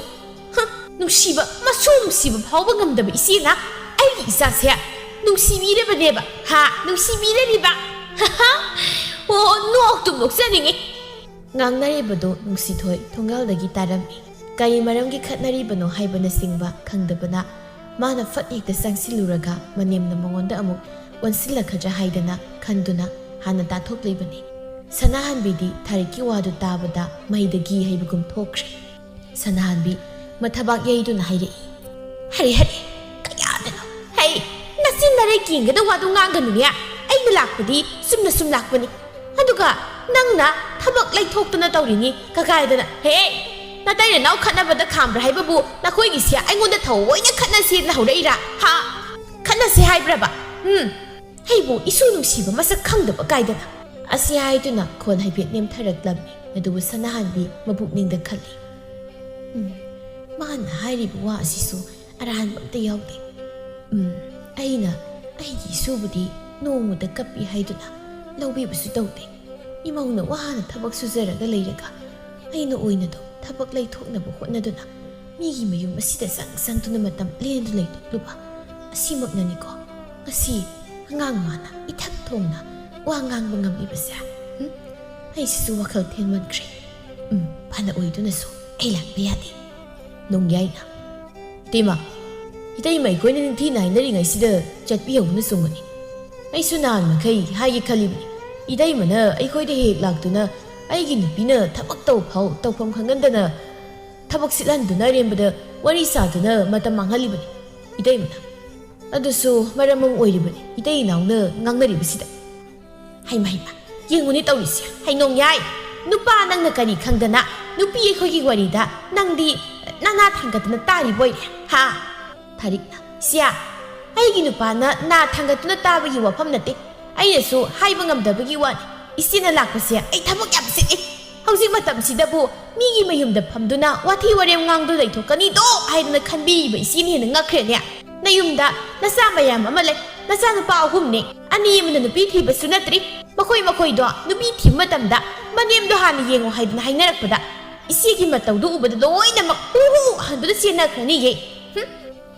ꯅꯨꯡꯁꯤꯕ, ꯃꯁꯨ ꯅꯨꯡꯁꯤꯕ ꯐꯥꯎꯕ ꯉꯝꯗꯕ ꯏꯆꯦꯅ ꯑꯩꯒꯤ ꯏꯆꯥꯁꯦ ꯅꯨꯡꯁꯤꯕꯤꯔꯕꯅꯦꯕ. ꯅꯨꯡꯁꯤꯕꯤꯔꯤꯕ. ꯅꯣꯛꯇꯨꯝ ꯅꯣꯛꯆꯅꯤꯡꯉꯤ. ꯉꯥꯡꯅꯔꯤꯕꯗꯨ ꯅꯨꯡꯁꯤꯊꯣꯏ ꯊꯣꯡꯒꯥꯜꯗꯒꯤ ꯇꯥꯔꯝꯃꯤ. ꯀꯔꯤ ꯃꯔꯝꯒꯤ ꯈꯠꯅꯔꯤꯕꯅꯣ ꯍꯥꯏꯕꯅꯆꯤꯡꯕ ꯈꯪꯗꯕꯅ ꯃꯥꯅ ꯐꯠ ꯍꯦꯛꯇ ꯆꯪꯁꯤꯜꯂꯨꯔꯒ ꯃꯅꯦꯝꯅ ꯃꯉꯣꯟꯗ ꯑꯃꯨꯛ ꯑꯣꯟꯁꯤꯜꯂꯛꯀꯗ꯭ꯔꯥ ꯍꯥꯏꯗꯅ ꯈꯟꯗꯨꯅ ꯍꯥꯟꯅ ꯇꯥꯊꯣꯛꯂꯤꯕꯅꯤ. ꯁꯅꯥꯍꯟꯕꯤꯗꯤ ꯊꯥꯔꯤꯛꯀꯤ ꯋꯥꯗꯨ ꯇꯥꯕꯗ ꯃꯩꯗ ꯘꯤ ꯍꯩꯕꯒꯨꯝ ꯊꯣꯛꯈ꯭ꯔꯦ. ꯁꯅꯥꯍꯟꯕꯤ ꯃꯊꯕꯥꯛ ꯌꯩꯗꯨꯅ ꯍꯥꯏꯔꯛꯏ. ꯍꯔꯦ ꯀꯌꯥꯗꯅꯣ? ꯍꯩ ꯅꯆꯤꯟ ꯅꯔꯩ ꯀꯦꯡꯒꯗ ꯋꯥꯗꯨ ꯉꯥꯡꯒꯅꯨꯅꯦ. ꯑꯩꯅ ꯂꯥꯛꯄꯗꯤ ꯆꯨꯝꯅ ꯁꯨꯝ ꯂꯥꯛꯄꯅꯤ. ꯑꯗꯨꯒ ꯅꯪꯅ ꯊꯕꯛ ꯂꯩꯊꯣꯛꯇꯨꯅ ꯇꯧꯔꯤꯅꯤ ꯀꯀꯥꯏꯗꯅ. ꯅꯇꯩ ꯅꯅꯥꯎ ꯈꯠꯅꯕꯗ ꯈꯥꯝꯕ꯭ꯔꯥ ꯍꯥꯏꯕꯕꯨ ꯅꯈꯣꯏꯒꯤꯁꯦ ꯑꯩꯉꯣꯟꯗ ꯊꯑꯣꯏꯅ ꯈꯠꯅꯁꯦꯅ ꯍꯧꯔꯛꯏꯔꯥ? ꯈꯠꯅꯁꯦ ꯍꯥꯏꯕ꯭ꯔꯕ? ꯑꯩꯕꯨ ꯏꯁꯨ ꯅꯨꯡꯁꯤꯕ ꯃꯁꯛ ꯈꯪꯗꯕ ꯀꯥꯏꯗꯅ. ꯑꯁꯤ ꯍꯥꯏꯗꯨꯅ ꯈꯣꯟ ꯍꯥꯏꯐꯦꯠ ꯅꯦꯝꯊꯔꯛꯂꯝꯃꯤ. ꯑꯗꯨꯕꯨ ꯁꯅꯥꯍꯟꯕꯤ ꯃꯕꯨꯛꯅꯤꯡꯗ ꯈꯜꯂꯤ. ꯃꯥꯅ ꯍꯥꯏꯔꯤꯕ ꯋꯥ ꯑꯁꯤꯁꯨ ꯑꯔꯥꯟꯕ ꯑꯝꯇ ꯌꯥꯎꯗꯦ. ꯑꯩꯒꯤ ꯏꯁꯨꯕꯨꯗꯤ ꯅꯣꯡꯃꯗ ꯀꯞꯄꯤ ꯍꯥꯏꯗꯨꯅ ꯂꯧꯕꯤꯕꯁꯨ ꯇꯧꯗꯦ ꯏꯃꯧꯅ ꯋꯥꯅ ꯊꯕꯛ ꯁꯨꯖꯔꯒ ꯂꯩꯔꯒ ꯑꯩꯅ ꯑꯣꯏꯅꯗꯣ ꯊꯕꯛ ꯂꯩꯊꯣꯛꯅꯕ ꯍꯣꯠꯅꯗꯨꯅ ꯃꯤꯒꯤ ꯃꯌꯨꯝ ꯑꯁꯤꯗ ꯆꯪꯗꯨꯅ ꯃꯇꯝ ꯂꯦꯟꯗꯨ ꯂꯩꯊꯣꯛꯂꯨꯕ ꯑꯁꯤꯃꯛꯅꯅꯤꯀꯣ ꯉꯁꯤ ꯑꯉꯥꯡ ꯃꯥꯅ ꯏꯊꯛ ꯊꯣꯡꯅ ꯋꯥ ꯉꯥꯡꯕ ꯉꯝꯂꯤꯕꯁꯦ ꯑꯩꯁꯤꯁꯨ ꯋꯥꯈꯜ ꯊꯦꯡꯃꯟꯈ꯭ꯔꯦ ꯐꯅ ꯑꯣꯏꯗꯨꯅꯁꯨ ꯑꯩ ꯂꯥꯛꯄ ꯌꯥꯗꯦ ꯅꯣꯡꯌꯥꯏꯅ ꯏꯇꯩꯃ ꯏꯇꯩꯃ ꯑꯩꯈꯣꯏꯅ ꯅꯤꯡꯊꯤꯅ ꯍꯥꯏꯅꯔꯤꯉꯩꯁꯤꯗ ꯆꯠꯄꯤꯍꯧꯕꯅ ꯆꯨꯝꯒꯅꯤ ꯑꯩꯁꯨ ꯅꯍꯥꯟ ꯃꯈꯩ ꯍꯥꯏꯒꯦ ꯈꯜꯂꯤꯕꯅꯤ ꯏꯇꯩꯃꯅ ꯑꯩꯈꯣꯏꯗ ꯍꯦꯛ ꯂꯥꯛꯇꯨꯅ ꯑꯩꯒꯤ ꯅꯨꯄꯤꯅ ꯊꯕꯛ ꯇꯧꯐꯝ ꯈꯪꯍꯟꯗꯅ ꯊꯕꯛ ꯁꯤꯠꯍꯟꯗꯨꯅ ꯑꯔꯦꯝꯕꯗ ꯋꯥꯔꯤ ꯁꯥꯗꯨꯅ ꯃꯇꯝ ꯃꯥꯡꯍꯜꯂꯤꯕꯅꯤ ꯏꯇꯩꯃꯅ ꯑꯗꯨꯁꯨ ꯃꯔꯝ ꯑꯃ ꯑꯣꯏꯔꯤꯕꯅꯤ ꯏꯇꯩ ꯏꯅꯥꯎꯅ ꯉꯥꯡꯅꯔꯤꯕꯁꯤꯗ ꯍꯩꯃ ꯌꯦꯡꯉꯨꯅꯤ ꯇꯧꯔꯤꯁꯦ ꯍꯩꯅꯣꯡꯌꯥꯏ ꯅꯨꯄꯥ ꯅꯪꯅ ꯀꯔꯤ ꯈꯪꯗꯅ ꯅꯨꯄꯤ ꯑꯩꯈꯣꯏꯒꯤ ꯋꯥꯔꯤꯗ ꯅꯪꯗꯤ ꯅꯅꯥ ꯊꯥꯡꯒꯠꯇꯨꯅ ꯇꯥꯔꯤꯕꯣꯏꯔꯦ ꯍꯥ ꯊꯥꯔꯤꯛꯅ ꯁꯤꯌꯥ ꯑꯩꯒꯤ ꯅꯨꯄꯥꯅ ꯅꯥ ꯊꯥꯡꯒꯠꯇꯨꯅ ꯇꯥꯕꯒꯤ ꯋꯥꯐꯝ ꯅꯠꯇꯦ ꯑꯩꯅꯁꯨ ꯍꯥꯏꯕ ꯉꯝꯗꯕꯒꯤ ꯋꯥꯅꯤ ꯏꯆꯦꯅ ꯂꯥꯛꯄꯁꯦ ꯑꯩ ꯊꯕꯛ ꯌꯥꯝ ꯆꯤꯜꯂꯤ ꯍꯧꯖꯤꯛ ꯃꯇꯝꯁꯤꯗꯕꯨ ꯃꯤꯒꯤ ꯃꯌꯨꯝꯗ ꯐꯝꯗꯨꯅ ꯋꯥꯊꯤ ꯋꯥꯔꯦꯝ ꯉꯥꯡꯗꯨ ꯂꯩꯊꯣꯛꯀꯅꯤꯗꯣ ꯍꯥꯏꯗꯅ ꯈꯟꯕꯤꯔꯤꯕ ꯏꯆꯦꯅ ꯍꯦꯟꯅ ꯉꯛꯈ꯭ꯔꯦꯅꯦ ꯅꯌꯨꯝꯗ ꯅꯆꯥ ꯃꯌꯥꯝ ꯑꯃ ꯂꯩ ꯅꯆꯥ ꯅꯨꯄꯥ 3ꯅꯦ ꯑꯅꯤ ꯑꯃꯅ ꯅꯨꯄꯤ ꯊꯤꯕꯁꯨ ꯅꯠꯇ꯭ꯔꯤ ꯃꯈꯣꯏꯗꯣ ꯅꯨꯄꯤ ꯊꯤꯕ ꯃꯇꯝꯗ ꯃꯅꯦꯝꯗꯣ ꯍꯥꯟꯅ ꯌꯦꯡꯉꯣ ꯍꯥꯏꯗꯅ ꯍꯥꯏꯅꯔꯛꯄꯗ ꯏꯆꯦꯒꯤ ꯃꯇꯧꯗꯨ ꯎꯕꯗ ꯂꯣꯏꯅꯃꯛ ꯍꯟꯗꯨꯅ ꯆꯦꯟꯅꯈ꯭ꯔꯅꯤꯌꯦ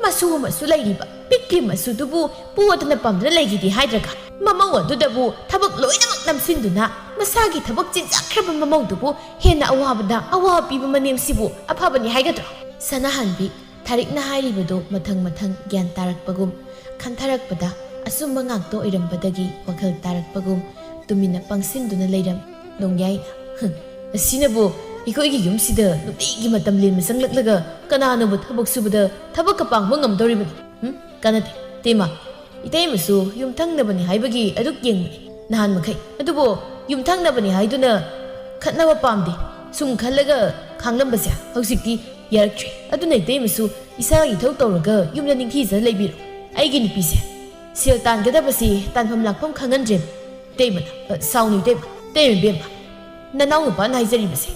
ꯃꯁꯨ ꯑꯃꯁꯨ ꯂꯩꯔꯤꯕ ꯄꯤꯛꯈ꯭ꯔꯤ ꯃꯁꯨꯗꯨꯕꯨ ꯄꯣꯗꯅ ꯄꯝꯗꯨꯅ ꯂꯩꯈꯤꯗꯦ ꯍꯥꯏꯗ꯭ꯔꯒ ꯃꯃꯧ ꯑꯗꯨꯗꯕꯨ ꯊꯕꯛ ꯂꯣꯏꯅꯃꯛ ꯅꯝꯁꯤꯟꯗꯨꯅ ꯃꯁꯥꯒꯤ ꯊꯕꯛ ꯆꯤꯟꯖꯈ꯭ꯔꯕ ꯃꯃꯧꯗꯨꯕꯨ ꯍꯦꯟꯅ ꯑꯋꯥꯕ ꯄꯤꯕ ꯃꯅꯦꯝꯁꯤꯕꯨ ꯑꯐꯕꯅꯤ ꯍꯥꯏꯒꯗ꯭ꯔꯣ ꯁꯅꯥꯍꯟꯕꯤ ꯊꯥꯔꯤꯛꯅ ꯍꯥꯏꯔꯤꯕꯗꯨ ꯃꯊꯪ ꯒ꯭ꯌꯥꯟ ꯇꯥꯔꯛꯄꯒꯨꯝ ꯈꯟꯊꯔꯛꯄꯗ ꯑꯆꯨꯝꯕ ꯉꯥꯛꯇ ꯑꯣꯏꯔꯝꯕꯗꯒꯤ ꯋꯥꯈꯜ ꯇꯥꯔꯛꯄꯒꯨꯝ ꯇꯨꯃꯤꯟꯅ ꯄꯪꯁꯤꯟꯗꯨꯅ ꯂꯩꯔꯝꯃꯤ ꯅꯣꯡꯌꯥꯏꯅ ꯑꯁꯤꯅꯕꯨ ꯑꯩꯈꯣꯏꯒꯤ ꯌꯨꯝꯁꯤꯗ ꯅꯨꯡꯇꯤꯒꯤ ꯃꯇꯝ ꯂꯦꯟꯕ ꯆꯪꯂꯛꯂꯒ ꯀꯅꯥꯅꯕꯨ ꯊꯕꯛ ꯁꯨꯕꯗ ꯊꯕꯛꯀ ꯄꯥꯡꯕ ꯉꯝꯗꯧꯔꯤꯕꯅꯤ ꯀꯥꯟꯅꯗꯦ ꯇꯦꯃ ꯏꯇꯩꯃꯁꯨ ꯌꯨꯝꯊꯪꯅꯕꯅꯤ ꯍꯥꯏꯕꯒꯤ ꯑꯗꯨꯛ ꯌꯦꯡꯕꯅꯤ ꯅꯍꯥꯟ ꯃꯈꯩ ꯑꯗꯨꯕꯨ ꯌꯨꯝꯊꯪꯅꯕꯅꯤ ꯍꯥꯏꯗꯨꯅ ꯈꯠꯅꯕ ꯄꯥꯝꯗꯦ ꯁꯨꯝ ꯈꯜꯂꯒ ꯈꯥꯡꯂꯝꯕꯁꯦ ꯍꯧꯖꯤꯛꯇꯤ ꯌꯥꯔꯛꯇ꯭ꯔꯦ ꯑꯗꯨꯅ ꯏꯇꯩꯃꯁꯨ ꯏꯁꯥꯒꯤ ꯏꯊꯧ ꯇꯧꯔꯒ ꯌꯨꯝꯗ ꯅꯤꯡꯊꯤꯖꯅ ꯂꯩꯕꯤꯔꯣ ꯑꯩꯒꯤ ꯅꯨꯄꯤꯁꯦ ꯁꯦꯜ ꯇꯥꯟꯒꯗꯕꯁꯤ ꯇꯥꯟꯐꯝ ꯂꯥꯛꯐꯝ ꯈꯪꯍꯟꯗ꯭ꯔꯦ ꯏꯇꯩꯃꯅ ꯁꯥꯎꯅꯨ ꯏꯇꯩꯃ ꯏꯕꯦꯝꯃ ꯅꯅꯥꯎ ꯅꯨꯄꯥꯅ ꯍꯥꯏꯖꯔꯤꯕꯁꯦ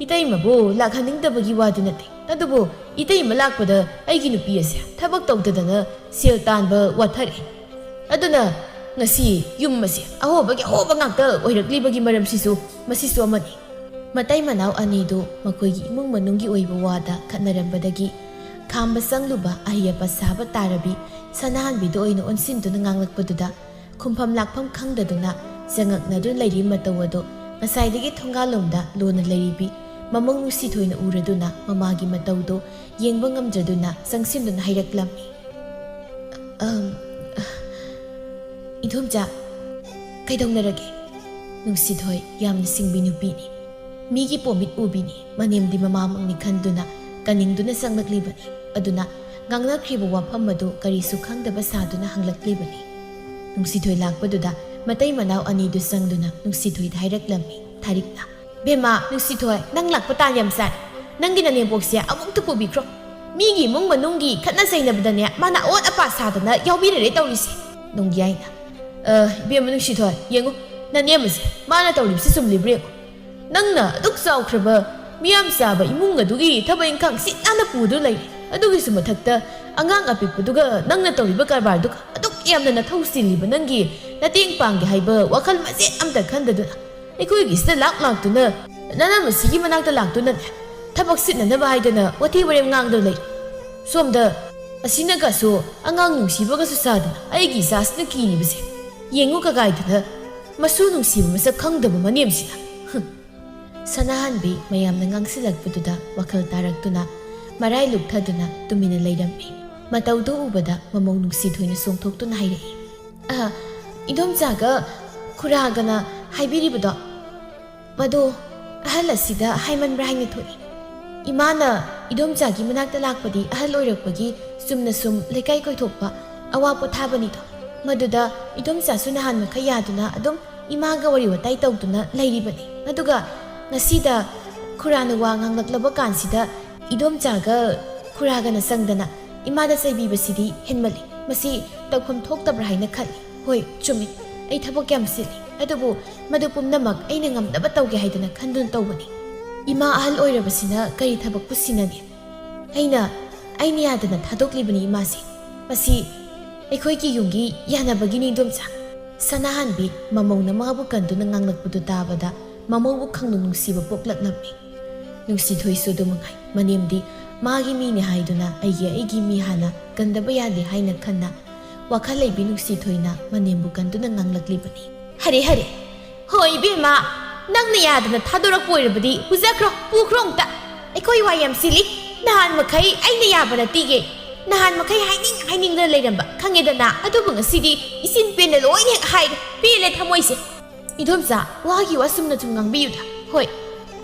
ꯏꯇꯩꯃꯕꯨ ꯂꯥꯛꯍꯟꯅꯤꯡꯗꯕꯒꯤ ꯋꯥꯗꯤ ꯅꯠꯇꯦ ꯑꯗꯨꯕꯨ ꯏꯇꯩꯃ ꯂꯥꯛꯄꯗ ꯑꯩꯒꯤ ꯅꯨꯄꯤ ꯑꯁꯦ ꯊꯕꯛ ꯇꯧꯗꯗꯅ ꯁꯦꯜ ꯇꯥꯟꯕ ꯋꯥꯊꯔꯦ ꯑꯗꯨꯅ ꯉꯁꯤ ꯌꯨꯝ ꯑꯁꯤ ꯑꯍꯣꯕꯒꯤ ꯑꯍꯣꯕ ꯉꯥꯛꯇ ꯑꯣꯏꯔꯛꯂꯤꯕꯒꯤ ꯃꯔꯝꯁꯤꯁꯨ ꯃꯁꯤꯁꯨ ꯑꯃꯅꯤ ꯃꯇꯩ ꯃꯅꯥꯎ ꯑꯅꯤꯗꯨ ꯃꯈꯣꯏꯒꯤ ꯏꯃꯨꯡ ꯃꯅꯨꯡꯒꯤ ꯑꯣꯏꯕ ꯋꯥꯗ ꯈꯠꯅꯔꯝꯕꯗꯒꯤ ꯈꯥꯝꯕ ꯆꯪꯂꯨꯕ ꯑꯍꯩꯕ ꯁꯥꯕ ꯇꯥꯔꯕꯤ ꯁꯅꯥꯍꯟꯕꯤꯗꯨ ꯑꯣꯏꯅ ꯑꯣꯟꯁꯤꯟꯗꯨꯅ ꯉꯥꯡꯂꯛꯄꯗꯨꯗ ꯈꯨꯝꯐꯝ ꯂꯥꯛꯐꯝ ꯈꯪꯗꯗꯨꯅ ꯆꯉꯛꯅꯗꯨꯅ ꯂꯩꯔꯤ ꯃꯇꯧ ꯑꯗꯨ ꯉꯁꯥꯏꯗꯒꯤ ꯊꯣꯡꯒꯥꯜꯂꯣꯝꯗ ꯂꯣꯟꯅ ꯂꯩꯔꯤꯕꯤ ꯃꯃꯧ ꯅꯨꯡꯁꯤꯊꯣꯏꯅ ꯎꯔꯗꯨꯅ ꯃꯃꯥꯒꯤ ꯃꯇꯧꯗꯨ ꯌꯦꯡꯕ ꯉꯝꯗ꯭ꯔꯗꯨꯅ ꯆꯪꯁꯤꯟꯗꯨꯅ ꯍꯥꯏꯔꯛꯂꯝꯃꯤ ꯏꯗꯣꯝꯆꯥ ꯀꯩꯗꯧꯅꯔꯒꯦ ꯅꯨꯡꯁꯤꯊꯣꯏ ꯌꯥꯝꯅ ꯁꯤꯡꯕꯤ ꯅꯨꯄꯤꯅꯤ ꯃꯤꯒꯤ ꯄꯣꯃꯤꯠ ꯎꯕꯤꯅꯤ ꯃꯅꯦꯝꯗꯤ ꯃꯃꯥꯃꯛꯅꯤ ꯈꯟꯗꯨꯅ ꯀꯅꯤꯡꯗꯨꯅ ꯆꯪꯂꯛꯂꯤꯕꯅꯤ ꯑꯗꯨꯅ ꯉꯥꯡꯅꯈ꯭ꯔꯤꯕ ꯋꯥꯐꯝ ꯑꯗꯨ ꯀꯔꯤꯁꯨ ꯈꯪꯗꯕ ꯁꯥꯗꯨꯅ ꯍꯪꯂꯛꯂꯤꯕꯅꯤ ꯅꯨꯡꯁꯤꯊꯣꯏ ꯂꯥꯛꯄꯗꯨꯗ ꯃꯇꯩ ꯃꯅꯥꯎ ꯑꯅꯤꯗꯨ ꯆꯪꯗꯨꯅ ꯅꯨꯡꯁꯤꯊꯣꯏꯗ ꯍꯥꯏꯔꯛꯂꯝꯃꯤ ꯊꯥꯔꯤꯛꯅ ꯕꯦꯝꯃ ꯅꯨꯡꯁꯤꯊꯣꯏ ꯅꯪ ꯂꯥꯛꯄ ꯇꯥꯟ ꯌꯥꯝ ꯆꯥꯏ ꯅꯪꯒꯤ ꯅꯅꯦꯝꯄꯣꯛꯁꯦ ꯑꯃꯨꯛꯇ ꯄꯨꯕꯤꯈ꯭ꯔꯣ ꯃꯤꯒꯤ ꯏꯃꯨꯡ ꯃꯅꯨꯡꯒꯤ ꯈꯠꯅ ꯆꯩꯅꯕꯗꯅꯦ ꯃꯥꯅ ꯑꯋꯣꯠ ꯑꯄꯥ ꯁꯥꯗꯅ ꯌꯥꯎꯕꯤꯔꯔꯦ ꯇꯧꯔꯤꯁꯦ ꯅꯣꯡꯌꯥꯏꯅ ꯏꯕꯦꯝꯃ ꯅꯨꯡꯁꯤꯊꯣꯏ ꯌꯦꯡꯉꯨ ꯅꯅꯦꯝꯕꯁꯦ ꯃꯥꯅ ꯇꯧꯔꯤꯕꯁꯤ ꯆꯨꯝꯂꯤꯕ꯭ꯔꯥ ꯌꯦꯡꯉꯨ ꯅꯪꯅ ꯑꯗꯨꯛ ꯆꯥꯎꯈ꯭ꯔꯕ ꯃꯤꯌꯥꯝ ꯆꯥꯕ ꯏꯃꯨꯡ ꯑꯗꯨꯒꯤ ꯊꯕꯛ ꯏꯪꯈꯥꯡ ꯁꯤꯠ ꯅꯥꯟꯅ ꯄꯨꯗꯨꯅ ꯂꯩꯔꯦ ꯑꯗꯨꯒꯤꯁꯨ ꯃꯊꯛꯇ ꯑꯉꯥꯡ ꯑꯄꯤꯛꯄꯗꯨꯒ ꯅꯪꯅ ꯇꯧꯔꯤꯕ ꯀꯔꯕꯥꯔꯗꯨꯒ ꯑꯗꯨꯛ ꯌꯥꯝꯅ ꯅꯊꯧ ꯆꯤꯜꯂꯤꯕ ꯅꯪꯒꯤ ꯅꯇꯦꯡ ꯄꯥꯡꯒꯦ ꯍꯥꯏꯕ ꯋꯥꯈꯜ ꯃꯆꯦꯠ ꯑꯝꯇ ꯈꯟꯗꯗꯨꯅ ꯑꯩꯈꯣꯏꯒꯤꯁꯤꯗ ꯂꯥꯛꯇꯨꯅ ꯅꯅꯝꯃꯁꯤꯒꯤ ꯃꯅꯥꯛꯇ ꯂꯥꯛꯇꯨꯅꯅꯦ ꯊꯕꯛ ꯁꯤꯠꯅꯅꯕ ꯍꯥꯏꯗꯅ ꯋꯥꯊꯤ ꯋꯥꯔꯦꯝ ꯉꯥꯡꯗꯨꯅ ꯂꯩꯔꯦ ꯁꯣꯝꯗ ꯑꯁꯤꯅꯒꯁꯨ ꯑꯉꯥꯡ ꯅꯨꯡꯁꯤꯕꯒꯁꯨ ꯁꯥꯗꯅ ꯑꯩꯒꯤ ꯏꯆꯥꯁꯤꯅ ꯀꯤꯔꯤꯕꯁꯦ ꯌꯦꯡꯉꯨ ꯀꯒꯥꯏꯗꯅ ꯃꯁꯨ ꯅꯨꯡꯁꯤꯕ ꯃꯁꯛ ꯈꯪꯗꯕ ꯃꯅꯦꯝꯁꯤꯅ ꯁꯅꯥꯍꯟꯕꯤ ꯃꯌꯥꯝꯅ ꯉꯥꯡꯁꯤꯜꯂꯛꯄꯗꯨꯗ ꯋꯥꯈꯜ ꯇꯥꯔꯛꯇꯨꯅ ꯃꯔꯥꯏ ꯂꯨꯞꯊꯗꯨꯅ ꯇꯨꯃꯤꯟꯅ ꯂꯩꯔꯝꯃꯤ ꯃꯇꯧꯗꯨ ꯎꯕꯗ ꯃꯃꯧ ꯅꯨꯡꯁꯤꯊꯣꯏꯅ ꯆꯣꯡꯊꯣꯛꯇꯨꯅ ꯍꯥꯏꯔꯛꯏ ꯏꯗꯣꯝꯆꯥꯒ ꯈꯨꯔꯥꯒꯅ ꯍꯥꯏꯕꯤꯔꯤꯕꯗꯣ ꯃꯗꯨ ꯑꯍꯜ ꯑꯁꯤꯗ ꯍꯥꯏꯃꯟꯕ꯭ꯔꯥ ꯍꯥꯏꯅ ꯊꯣꯛꯏ ꯏꯃꯥꯅ ꯏꯗꯣꯝꯆꯥꯒꯤ ꯃꯅꯥꯛꯇ ꯂꯥꯛꯄꯗꯤ ꯑꯍꯜ ꯑꯣꯏꯔꯛꯄꯒꯤ ꯆꯨꯝꯅ ꯁꯨꯝ ꯂꯩꯀꯥꯏ ꯀꯣꯏꯊꯣꯛꯄ ꯑꯋꯥ ꯄꯣꯊꯥꯕꯅꯤꯗꯣ ꯃꯗꯨꯗ ꯏꯗꯣꯝꯆꯥꯁꯨ ꯅꯍꯥꯟ ꯃꯈꯩ ꯌꯥꯗꯨꯅ ꯑꯗꯨꯝ ꯏꯃꯥꯒ ꯋꯥꯔꯤ ꯋꯥꯇꯥꯏ ꯇꯧꯗꯨꯅ ꯂꯩꯔꯤꯕꯅꯤ ꯑꯗꯨꯒ ꯉꯁꯤꯗ ꯈꯨꯔꯥꯅ ꯋꯥ ꯉꯥꯡꯂꯛꯂꯕ ꯀꯥꯟꯁꯤꯗ ꯏꯗꯣꯝꯆꯥꯒ ꯈꯨꯔꯥꯒꯅ ꯆꯪꯗꯅ ꯏꯃꯥꯗ ꯆꯩꯕꯤꯕꯁꯤꯗꯤ ꯍꯦꯟꯃꯜꯂꯤ ꯃꯁꯤ ꯇꯧꯐꯝ ꯊꯣꯛꯇꯕ꯭ꯔꯥ ꯍꯥꯏꯅ ꯈꯜꯂꯤ ꯍꯣꯏ ꯆꯨꯝꯃꯤ ꯑꯩ ꯊꯕꯛ ꯌꯥꯝ ꯆꯤꯜꯂꯤ ꯑꯗꯨꯕꯨ ꯃꯗꯨ ꯄꯨꯝꯅꯃꯛ ꯑꯩꯅ ꯉꯝꯅꯕ ꯇꯧꯒꯦ ꯍꯥꯏꯗꯅ ꯈꯟꯗꯨꯅ ꯇꯧꯕꯅꯤ ꯏꯃꯥ ꯑꯍꯜ ꯑꯣꯏꯔꯕꯁꯤꯅ ꯀꯔꯤ ꯊꯕꯛꯄꯨ ꯁꯤꯟꯅꯅꯤ ꯑꯩꯅ ꯌꯥꯗꯅ ꯊꯥꯗꯣꯛꯂꯤꯕꯅꯤ ꯏꯃꯥꯁꯦ ꯃꯁꯤ ꯑꯩꯈꯣꯏꯒꯤ ꯌꯨꯝꯒꯤ ꯌꯥꯅꯕꯒꯤꯅꯤ ꯏꯗꯣꯝꯆꯥ Sanahanbi mamong na mabu kanduna nganglakpudu tabada mamawbu khangnu nungsiba poklaklapmi. Nungsidhoi su dumangai manemdi magi mi ni haiduna aigi mi hana gandaba yade haina khanna wakhal leibi nungsidhoina manembu kanduna nganglaklibani. Hare hoi bema nangna yadana thadorak poirabadi hujakro pukrongta aikoi wayam sili nahan makai aina yabana tige nahan makai haining da leiramba khangedana adubu ngasidi isin pena loine hai pele thamoise idomsa wagi wasumna chungangbiyuda hoi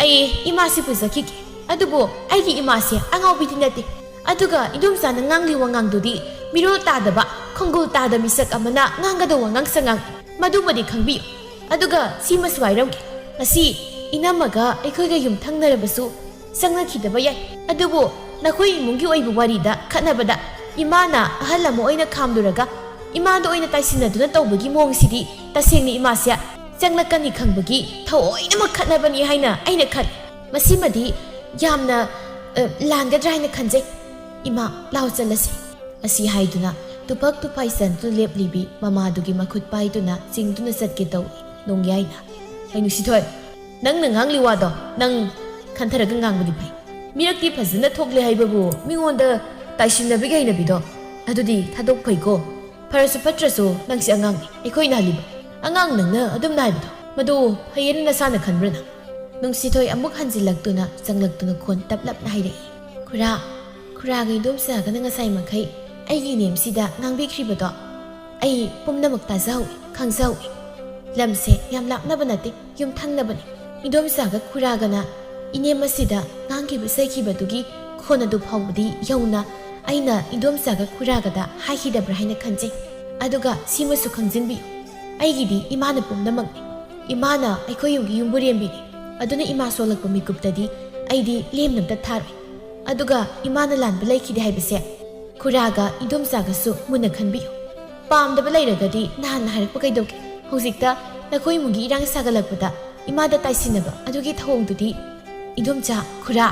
ai imasi puzakiki adubu aigi imasi angawbidi nate aduga idomsa na ngangli wangangdudi miro tadaba khongul tada misak amana ngangada wangang sangang madumadi khangbiyu aduga sima swairamge asi inamaga aikhoiga yum thangnarabasu sangnakidaba yai adubu nakoi imungi oibu warida khatnabada imana ahal amo oina khamduraga imado oina taisinaduna tawbagi mongsidi tasengni imasya changlakani khangbagi thaoina makhatnabani haina aina khat masimadi yamna langadra haina khanjai ima law chalasi asi haiduna tupak tupaisan tu leplibi mamadugi makhut paiduna chingduna satke taw nongyaina ainu sithoi nang ngangli wado nang khantharaga ngangbadi pai mirakti phazana thokle haibabu mingonda taisinnabi gainabido adudi thadok phaiko pharasu patrasu nangsi angang ekoi naliba angang nangna adum naibido madu phayena nasana khanbrana nungsithoi amuk hanjilaktuna changlaktuna khon taplap na hairei khura gai domsa ga ngasai makhai aigi nemsida ngangbikhribodo ai pumnamak tajau khangjau lamse yam lapnaba nate yum thangnabani idomsa ga khura gana ine masida ngangi bisai badugi khona du phawdi yauna aina idom saga khuraga da haihida brahina khanje aduga simasu khangjinbi aigidi imana pumnamak imana aikhoyugi yumburembi aduna ima solakpa mikuptadi aidi lemnamta tharoi aduga imana lanba laikhidi haibase khuraga idom saga su muna khanbi pamdaba lairagadi nahan harakpa kaidauke hojikta nakhoi mugi irang sagalakpada imada taisinaba adugi thongdudi idumcha khura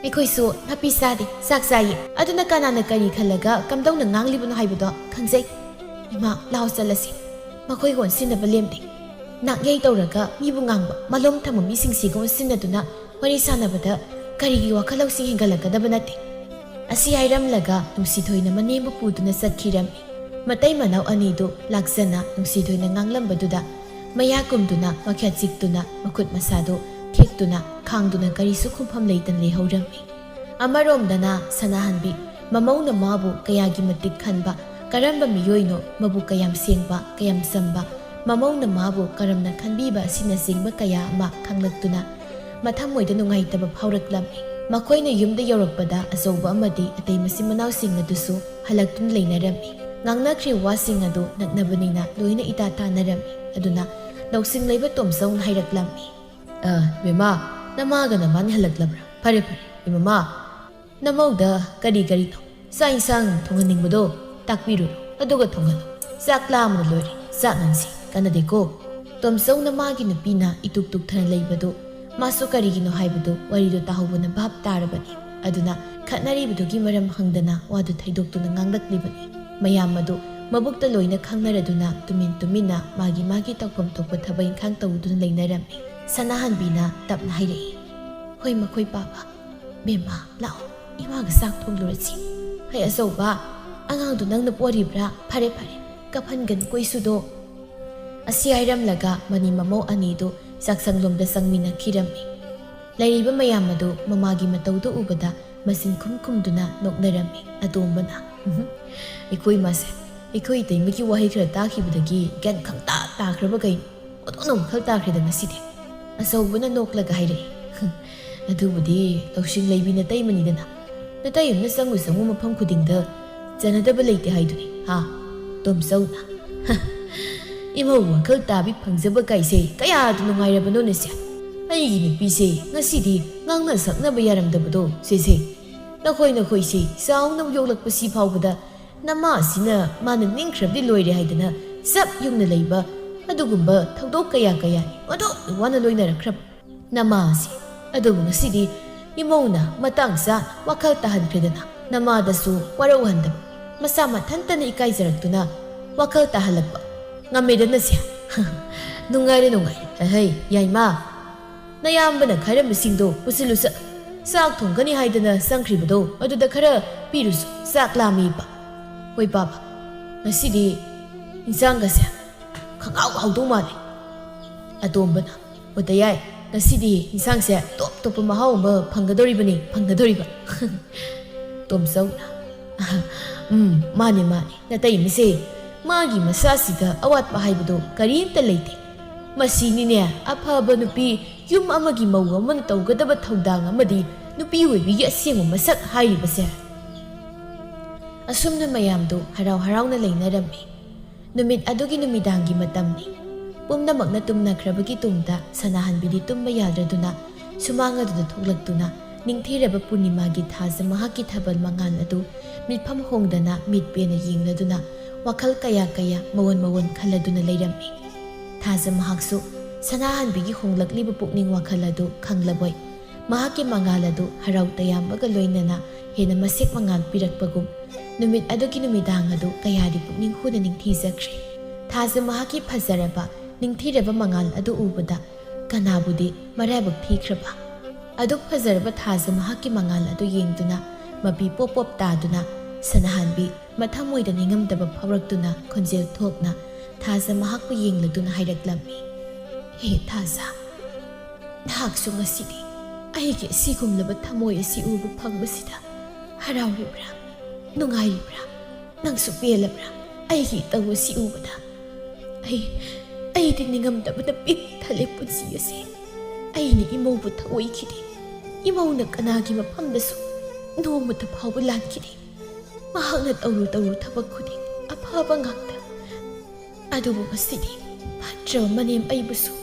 ekhoisu napi sadi saksai aduna kanana kari khalaga kamdongna nganglibunu haibado khangjai ima law chalasi makhoi gon sinaba lemde nak yai tawraga mibu ngangba malom thamami singsi gon sinaduna wari sanabada karigi wakhalau sing hengalagadaba nate asi hairamlaga nungsithoina manembu puduna satkhiram matai manau anidu laksana nungsithoina nganglambaduda maya kumduna makha chiktuna makhut masado thekduna khangduna karisu khumpham leitan lehaurammi amaromdana sanahanbi mamauna mabu kayagi matik khanba karamba miyoino mabu kayam sengba kayam samba mamauna mabu karamna khanbiba asina singba kaya ama khanglaktuna mathamoida nungaitaba phauraklammi makoina yumda yorakpada azoba amadi atei masimanau sing adusu halaktun leinarammi ngangnakhri wasing adu naknabanina loina ita tanarammi aduna lawsing leiba tomsaun hairaklammi bema namaga naman halaklabra pare imama namauda kari to sang thonganingbodo takbiru aduga thongalo saklamna lori saknansi kanadeko tomsau namagi nupina ituk thana leibado masu karigino haibado warido tahobuna bab tarabani aduna khatnaribudugi maram hangdana wadu thaidoktuna nganglaklibani mayam madu mabukta loina khangnaraduna tumina magi takpam thokpa thabai khang tawduna leinarami sanahanbina tapna hairei hoi makhoi papa bema lao imaga sak thonglurasi hai asoba angangdu nangna poribra phare kaphangan koisudo asi hairamlaga mani mamau anido saksanglomda sangmina khirami lairiba mayam madu mamagi matawdo ubada masin khumduna noknarami adombana ikoi mase ikoi teimiki wahi khra takhibudagi gan khangta takraba gai odonom khalta khida naside asawbuna noklaga hairei adubudi lawsing leibina taimanidana natayumna sangu mafam khudingda janadaba leite haiduni ha tomsauna imau wakhal tabi phangjaba kaise kaya du nungairabano nase aigi nupise ngasidi ngangna saknaba yaramdabado sese nakhoi se saunam yoglakpasi phawbada nama asina mana ningkhrabdi loire haidana sap yumna leiba adugumba thawdok kaya ado wana loinarakrab nama asi adugu ngasidi imona matangsa wakhal tahankhredana nama dasu warauhandab masa mathantana ikaizaratuna wakhal tahalakpa ꯉꯝꯃꯦꯗꯅ ꯁꯦ ꯅꯨꯡꯉꯥꯏꯔꯦ ꯍꯩ ꯌꯥꯏꯃ ꯅꯌꯥꯝꯕꯅ ꯈꯥꯏꯔꯝꯕꯁꯤꯡꯗꯣ ꯄꯨꯁꯤꯜꯂꯨꯁ ꯆꯥꯛ ꯊꯣꯡꯒꯅꯤ ꯍꯥꯏꯗꯅ ꯆꯪꯈ꯭ꯔꯤꯕꯗꯣ ꯑꯗꯨꯗ ꯈꯔ ꯄꯤꯔꯨꯁꯨ ꯆꯥꯛ ꯂꯥꯝꯃꯤꯕ ꯍꯣꯏ ꯕꯥꯕꯥ ꯉꯁꯤꯗꯤ ꯏꯟꯁꯥꯡꯒꯁꯦ ꯈꯪꯍꯥꯎ ꯍꯥꯎꯗꯧ ꯃꯥꯜꯂꯦ ꯑꯇꯣꯝꯕꯅ ꯎꯗꯌꯥꯏ ꯉꯁꯤꯗꯤ ꯏꯟꯁꯥꯡꯁꯦ ꯇꯣꯞ ꯇꯣꯞꯄ ꯃꯍꯥꯎ ꯑꯃ ꯐꯪꯒꯗꯧꯔꯤꯕ ꯇꯣꯝꯆꯧꯅ ꯃꯥꯅꯦ ꯅꯇꯩꯃꯁꯦ ꯃꯥꯒꯤ ꯃꯁꯥꯁꯤꯗ ꯑꯋꯥꯠꯄ ꯍꯥꯏꯕꯗꯣ ꯀꯔꯤꯝꯇ ꯂꯩꯇꯦ ꯃꯁꯤꯅꯤꯅꯦ ꯑꯐꯕ ꯅꯨꯄꯤ ꯌꯨꯝ ꯑꯃꯒꯤ ꯃꯧ ꯑꯃꯅ ꯇꯧꯒꯗꯕ ꯊꯧꯗꯥꯡ ꯑꯃꯗꯤ ꯅꯨꯄꯤ ꯑꯣꯏꯕꯤꯒꯤ ꯑꯁꯦꯡꯕ ꯃꯁꯛ ꯍꯥꯏꯔꯤꯕꯁꯦ ꯑꯁꯨꯝꯅ ꯃꯌꯥꯝꯗꯣ ꯍꯔꯥꯎ ꯍꯔꯥꯎꯅ ꯂꯩꯅꯔꯝꯃꯤ ꯅꯨꯃꯤꯠ ꯑꯗꯨꯒꯤ ꯅꯨꯃꯤꯗꯥꯡꯒꯤ ꯃꯇꯝꯅꯤ ꯄꯨꯝꯅꯃꯛꯅ ꯇꯨꯝꯅꯈ꯭ꯔꯕꯒꯤ ꯇꯨꯡꯗ ꯁꯅꯥꯍꯟꯕꯤꯗꯤ ꯇꯨꯝꯕ ꯌꯥꯗ꯭ꯔꯗꯨꯅ ꯁꯨꯃꯥꯡ ꯑꯗꯨꯗ ꯊꯣꯛꯂꯛꯇꯨꯅ ꯅꯤꯡꯊꯤꯔꯕ ꯄꯨꯔꯅꯤꯃꯥꯒꯤ ꯊꯥꯖ ꯃꯍꯥꯛꯀꯤ ꯊꯥꯕꯜ ꯃꯉꯥꯜ ꯑꯗꯨ ꯃꯤꯠꯐꯝ ꯍꯣꯡꯗꯅ ꯃꯤꯠ ꯄꯦꯟꯅ ꯌꯦꯡꯂꯗꯨꯅ ꯋꯥꯈꯜ ꯀꯌꯥ ꯃꯋꯣꯟ ꯈꯜꯂꯗꯨꯅ ꯂꯩꯔꯝꯃꯤ ꯊꯥꯖ ꯃꯍꯥꯛꯁꯨ ꯁꯅꯥꯍꯟꯕꯤꯒꯤ ꯍꯣꯡꯂꯛꯂꯤꯕ ꯄꯨꯛꯅꯤꯡ ꯋꯥꯈꯜ ꯑꯗꯨ ꯈꯪꯂꯕꯣꯏ ꯃꯍꯥꯛꯀꯤ ꯃꯉꯥꯜ ꯑꯗꯨ ꯍꯔꯥꯎ ꯇꯌꯥꯝꯕꯒ ꯂꯣꯏꯅꯅ ꯍꯦꯟꯅ ꯃꯁꯦꯛ ꯃꯉꯥꯜ ꯄꯤꯔꯛꯄꯒꯨꯝ ꯅꯨꯃꯤꯠ ꯑꯗꯨꯒꯤ ꯅꯨꯃꯤꯗꯥꯡ ꯑꯗꯨ ꯀꯌꯥꯗꯤ ꯄꯨꯛꯅꯤꯡ ꯍꯨꯅ ꯅꯤꯡꯊꯤꯖꯈ꯭ꯔꯦ ꯊꯥꯖ ꯃꯍꯥꯛꯀꯤ ꯐꯖꯔꯕ ꯅꯤꯡꯊꯤꯔꯕ ꯃꯉꯥꯜ ꯑꯗꯨ ꯎꯕꯗ ꯀꯅꯥꯕꯨꯗꯤ ꯃꯔꯥꯏꯕꯛ ꯊꯤꯈ꯭ꯔꯕ ꯑꯗꯨꯛ ꯐꯖꯔꯕ ꯊꯥꯖ ꯃꯍꯥꯛꯀꯤ ꯃꯉꯥꯜ ꯑꯗꯨ ꯌꯦꯡꯗꯨꯅ ꯃꯄꯤ ꯄꯣꯞ ꯄꯣꯞ ꯇꯥꯗꯨꯅ ꯁꯅꯥꯍꯟꯕꯤ ꯃꯊꯃꯣꯏꯗ ꯅꯤꯡꯉꯝꯗꯕ ꯐꯥꯎꯔꯛꯇꯨꯅ ꯈꯣꯟꯖꯦꯜ ꯊꯣꯛꯅ ꯊꯥꯖ ꯃꯍꯥꯛꯄꯨ ꯌꯦꯡꯂꯗꯨꯅ ꯍꯥꯏꯔꯛꯂꯝꯃꯤ ꯍꯦ ꯊꯥꯖ ꯅꯍꯥꯛꯁꯨ ꯉꯁꯤꯗꯤ ꯑꯩꯒꯤ ꯑꯁꯤꯒꯨꯝꯂꯕ ꯊꯃꯣꯏ ꯑꯁꯤ ꯎꯕ ꯐꯪꯕꯁꯤꯗ ꯍꯔꯥꯎꯔꯤꯕ꯭ꯔꯥ ꯅꯨꯡꯉꯥꯏꯔꯤꯕ꯭ꯔꯥ ꯅꯪꯁꯨ ꯄꯦꯜꯂꯕ꯭ꯔꯥ ꯑꯩꯒꯤ ꯏꯇꯧ ꯑꯁꯤ ꯎꯕꯗ ꯑꯩꯗꯤ ꯅꯤꯡꯉꯝꯗꯕꯅ ꯄꯤꯛ ꯊꯜꯂꯦ ꯄꯨꯟꯁꯤ ꯑꯁꯤ ꯑꯩꯅ ꯏꯃꯧꯕꯨ ꯊꯑꯣꯏꯈꯤꯗꯦ ꯏꯃꯧꯅ ꯀꯅꯥꯒꯤ ꯃꯐꯝꯗꯁꯨ ꯅꯣꯡꯃꯇ ꯐꯥꯎꯕ ꯂꯥꯟꯈꯤꯗꯦ ꯃꯍꯥꯛꯅ ꯇꯧꯔꯨ ꯊꯕꯛ ꯈꯨꯗꯤꯡ ꯑꯐꯕ ꯉꯥꯛꯇ ꯑꯗꯨꯕꯨ ꯉꯁꯤꯗꯤ ꯐꯠꯇ꯭ꯔꯕ ꯃꯅꯦꯝ ꯑꯩꯕꯨꯁꯨ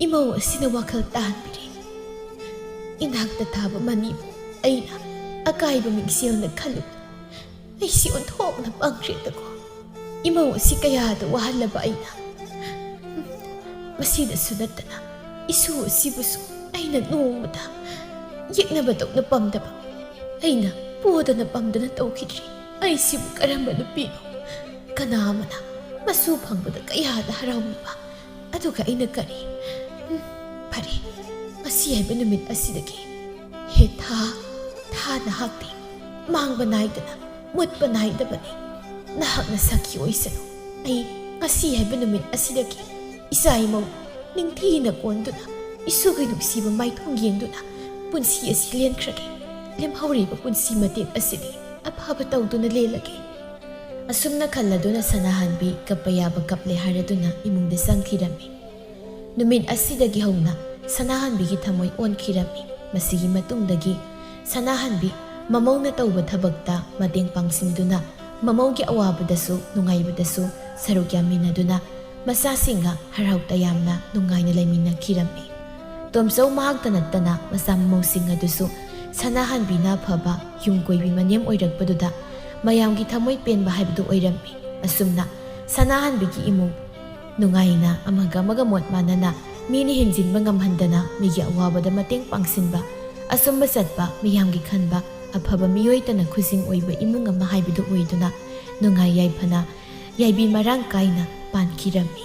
ꯏꯃꯧ ꯑꯁꯤꯅ ꯋꯥꯈꯜ ꯇꯥꯍꯟꯕꯤꯔꯤ ꯏꯅꯥꯛꯇ ꯊꯥꯕ ꯃꯅꯤꯕꯨ ꯑꯩꯅ ꯑꯀꯥꯏꯕ ꯃꯤꯡꯁꯦꯜꯅ ꯈꯜꯂꯨꯕ ꯑꯩꯁꯤ ꯑꯣꯟꯊꯣꯛꯅ ꯄꯪꯈ꯭ꯔꯦꯗꯀꯣ ꯏꯃꯧ ꯑꯁꯤ ꯀꯌꯥꯗ ꯋꯥꯍꯜꯂꯕ ꯑꯩꯅ ꯃꯁꯤꯗꯁꯨ ꯅꯠꯇꯅ ꯏꯁꯨ ꯑꯁꯤꯕꯨꯁꯨ ꯑꯩꯅ ꯅꯣꯡꯃꯗ ꯌꯦꯛꯅꯕꯗꯧꯅ ꯄꯝꯗꯕ ꯑꯩꯅ ꯄꯣꯗꯅ ꯄꯝꯗꯅ ꯇꯧꯈꯤꯗ꯭ꯔꯤ ꯑꯩꯁꯤꯕꯨ ꯀꯔꯝꯕ ꯅꯨꯄꯤꯅꯣ ꯀꯅꯥ ꯑꯃꯅ ꯃꯁꯨ ꯐꯪꯕꯗ ꯀꯌꯥꯗ ꯍꯔꯥꯎꯅꯕ ꯑꯗꯨꯒ ꯑꯩꯅ ꯀꯔꯤ ꯐꯔꯦ ꯉꯁꯤ ꯍꯥꯏꯕ ꯅꯨꯃꯤꯠ ꯑꯁꯤꯗꯒꯤ ꯍꯦ ꯊꯥ ꯅꯍꯥꯛꯇꯤ ꯃꯥꯡꯕ ꯅꯥꯏꯗꯅ ꯃꯨꯠꯄ ꯅꯥꯏꯗꯕꯅꯤ ꯅꯍꯥꯛꯅ ꯁꯈꯤ ꯑꯣꯏꯁꯅꯨ ꯑꯩ ꯉꯁꯤ ꯍꯥꯏꯕ ꯅꯨꯃꯤꯠ ꯑꯁꯤꯗꯒꯤ ꯏꯆꯥ ꯏꯃꯧ ꯅꯤꯡꯊꯤꯅ ꯀꯣꯟꯗꯨꯅ ꯏꯁꯨꯒꯤ ꯅꯨꯡꯁꯤꯕ ꯃꯥꯏꯊꯣꯡ ꯌꯦꯡꯗꯨꯅ ꯄꯨꯟꯁꯤ ꯑꯁꯤ ꯂꯦꯟꯈ꯭ꯔꯒꯦ ꯂꯦꯝꯍꯧꯔꯤꯕ ꯄꯨꯟꯁꯤ ꯃꯇꯦꯛ ꯑꯁꯤꯗꯤ ꯑꯐꯕ ꯇꯧꯗꯨꯅ ꯂꯦꯜꯂꯒꯦ ꯑꯁꯨꯝꯅ ꯈꯜꯂꯗꯨꯅ ꯁꯅꯥꯍꯟꯕꯤ ꯀꯞꯄ ꯌꯥꯕ ꯀꯞꯂꯦ ꯍꯥꯏꯔꯗꯨꯅ ꯏꯃꯨꯡꯗ ꯆꯪꯈꯤꯔꯝꯃꯤ ꯅꯨꯃꯤꯠ ꯑꯁꯤꯗꯒꯤ ꯍꯧꯅ ꯁꯅꯥꯍꯟꯕꯤꯒꯤ ꯊꯃꯣꯏ ꯑꯣꯟꯈꯤꯔꯝꯃꯤ ꯃꯁꯤꯒꯤ ꯃꯇꯨꯡꯗꯒꯤ ꯁꯅꯥꯍꯟꯕꯤ ꯃꯃꯧꯅ ꯇꯧꯕ ꯊꯕꯛꯇ ꯃꯇꯦꯡ ꯄꯥꯡꯁꯤꯟꯗꯨꯅ ꯃꯃꯧꯒꯤ ꯑꯋꯥꯕꯗꯁꯨ ꯅꯨꯡꯉꯥꯏꯕꯗꯁꯨ ꯁꯔꯨꯛ ꯌꯥꯃꯤꯟꯅꯗꯨꯅ ꯃꯆꯥꯁꯤꯡꯒ ꯍꯔꯥꯎ ꯇꯌꯥꯝꯅ ꯅꯨꯡꯉꯥꯏꯅ ꯂꯩꯃꯤꯟꯅꯈꯤꯔꯝꯃꯤ ꯇꯣꯝꯆꯧ ꯃꯍꯥꯛꯇ ꯅꯠꯇꯅ ꯃꯆꯥ ꯃꯃꯧꯁꯤꯡ ꯑꯗꯨꯁꯨ ꯁꯅꯥꯍꯟꯕꯤꯅ ꯐꯕ ꯌꯨꯝꯀꯣꯏꯕꯤ ꯃꯅꯦꯝ ꯑꯣꯏꯔꯛꯄꯗꯨꯗ ꯃꯌꯥꯝꯒꯤ ꯊꯃꯣꯏ ꯄꯦꯟꯕ ꯍꯥꯏꯕꯗꯨ ꯑꯣꯏꯔꯝꯃꯤ ꯑꯁꯨꯝꯅ ꯁꯅꯥꯍꯟꯕꯤꯒꯤ ꯏꯃꯨꯡ ꯅꯨꯡꯉꯥꯏꯅ ꯑꯃꯒ ꯃꯣꯠ ꯃꯥꯟꯅꯅ ꯃꯤꯅ ꯍꯦꯟꯖꯤꯟꯕ ꯉꯝꯍꯟꯗꯅ ꯃꯤꯒꯤ ꯑꯋꯥꯕꯗ ꯃꯇꯦꯡ ꯄꯥꯡꯁꯤꯟꯕ ꯑꯆꯨꯝꯕ ꯆꯠꯄ ꯃꯤꯌꯥꯝꯒꯤ ꯈꯟꯕ ꯑꯐꯕ ꯃꯤꯑꯣꯏꯇꯅ ꯈꯨꯖꯤꯡ ꯑꯣꯏꯕ ꯏꯃꯨꯡ ꯑꯃ ꯍꯥꯏꯕꯗꯨ ꯑꯣꯏꯗꯨꯅ ꯅꯨꯡꯉꯥꯏ ꯌꯥꯏꯐꯅ ꯌꯥꯏꯕꯤ ꯃꯔꯥꯡ ꯀꯥꯏꯅ ꯄꯥꯟꯈꯤꯔꯝꯃꯤ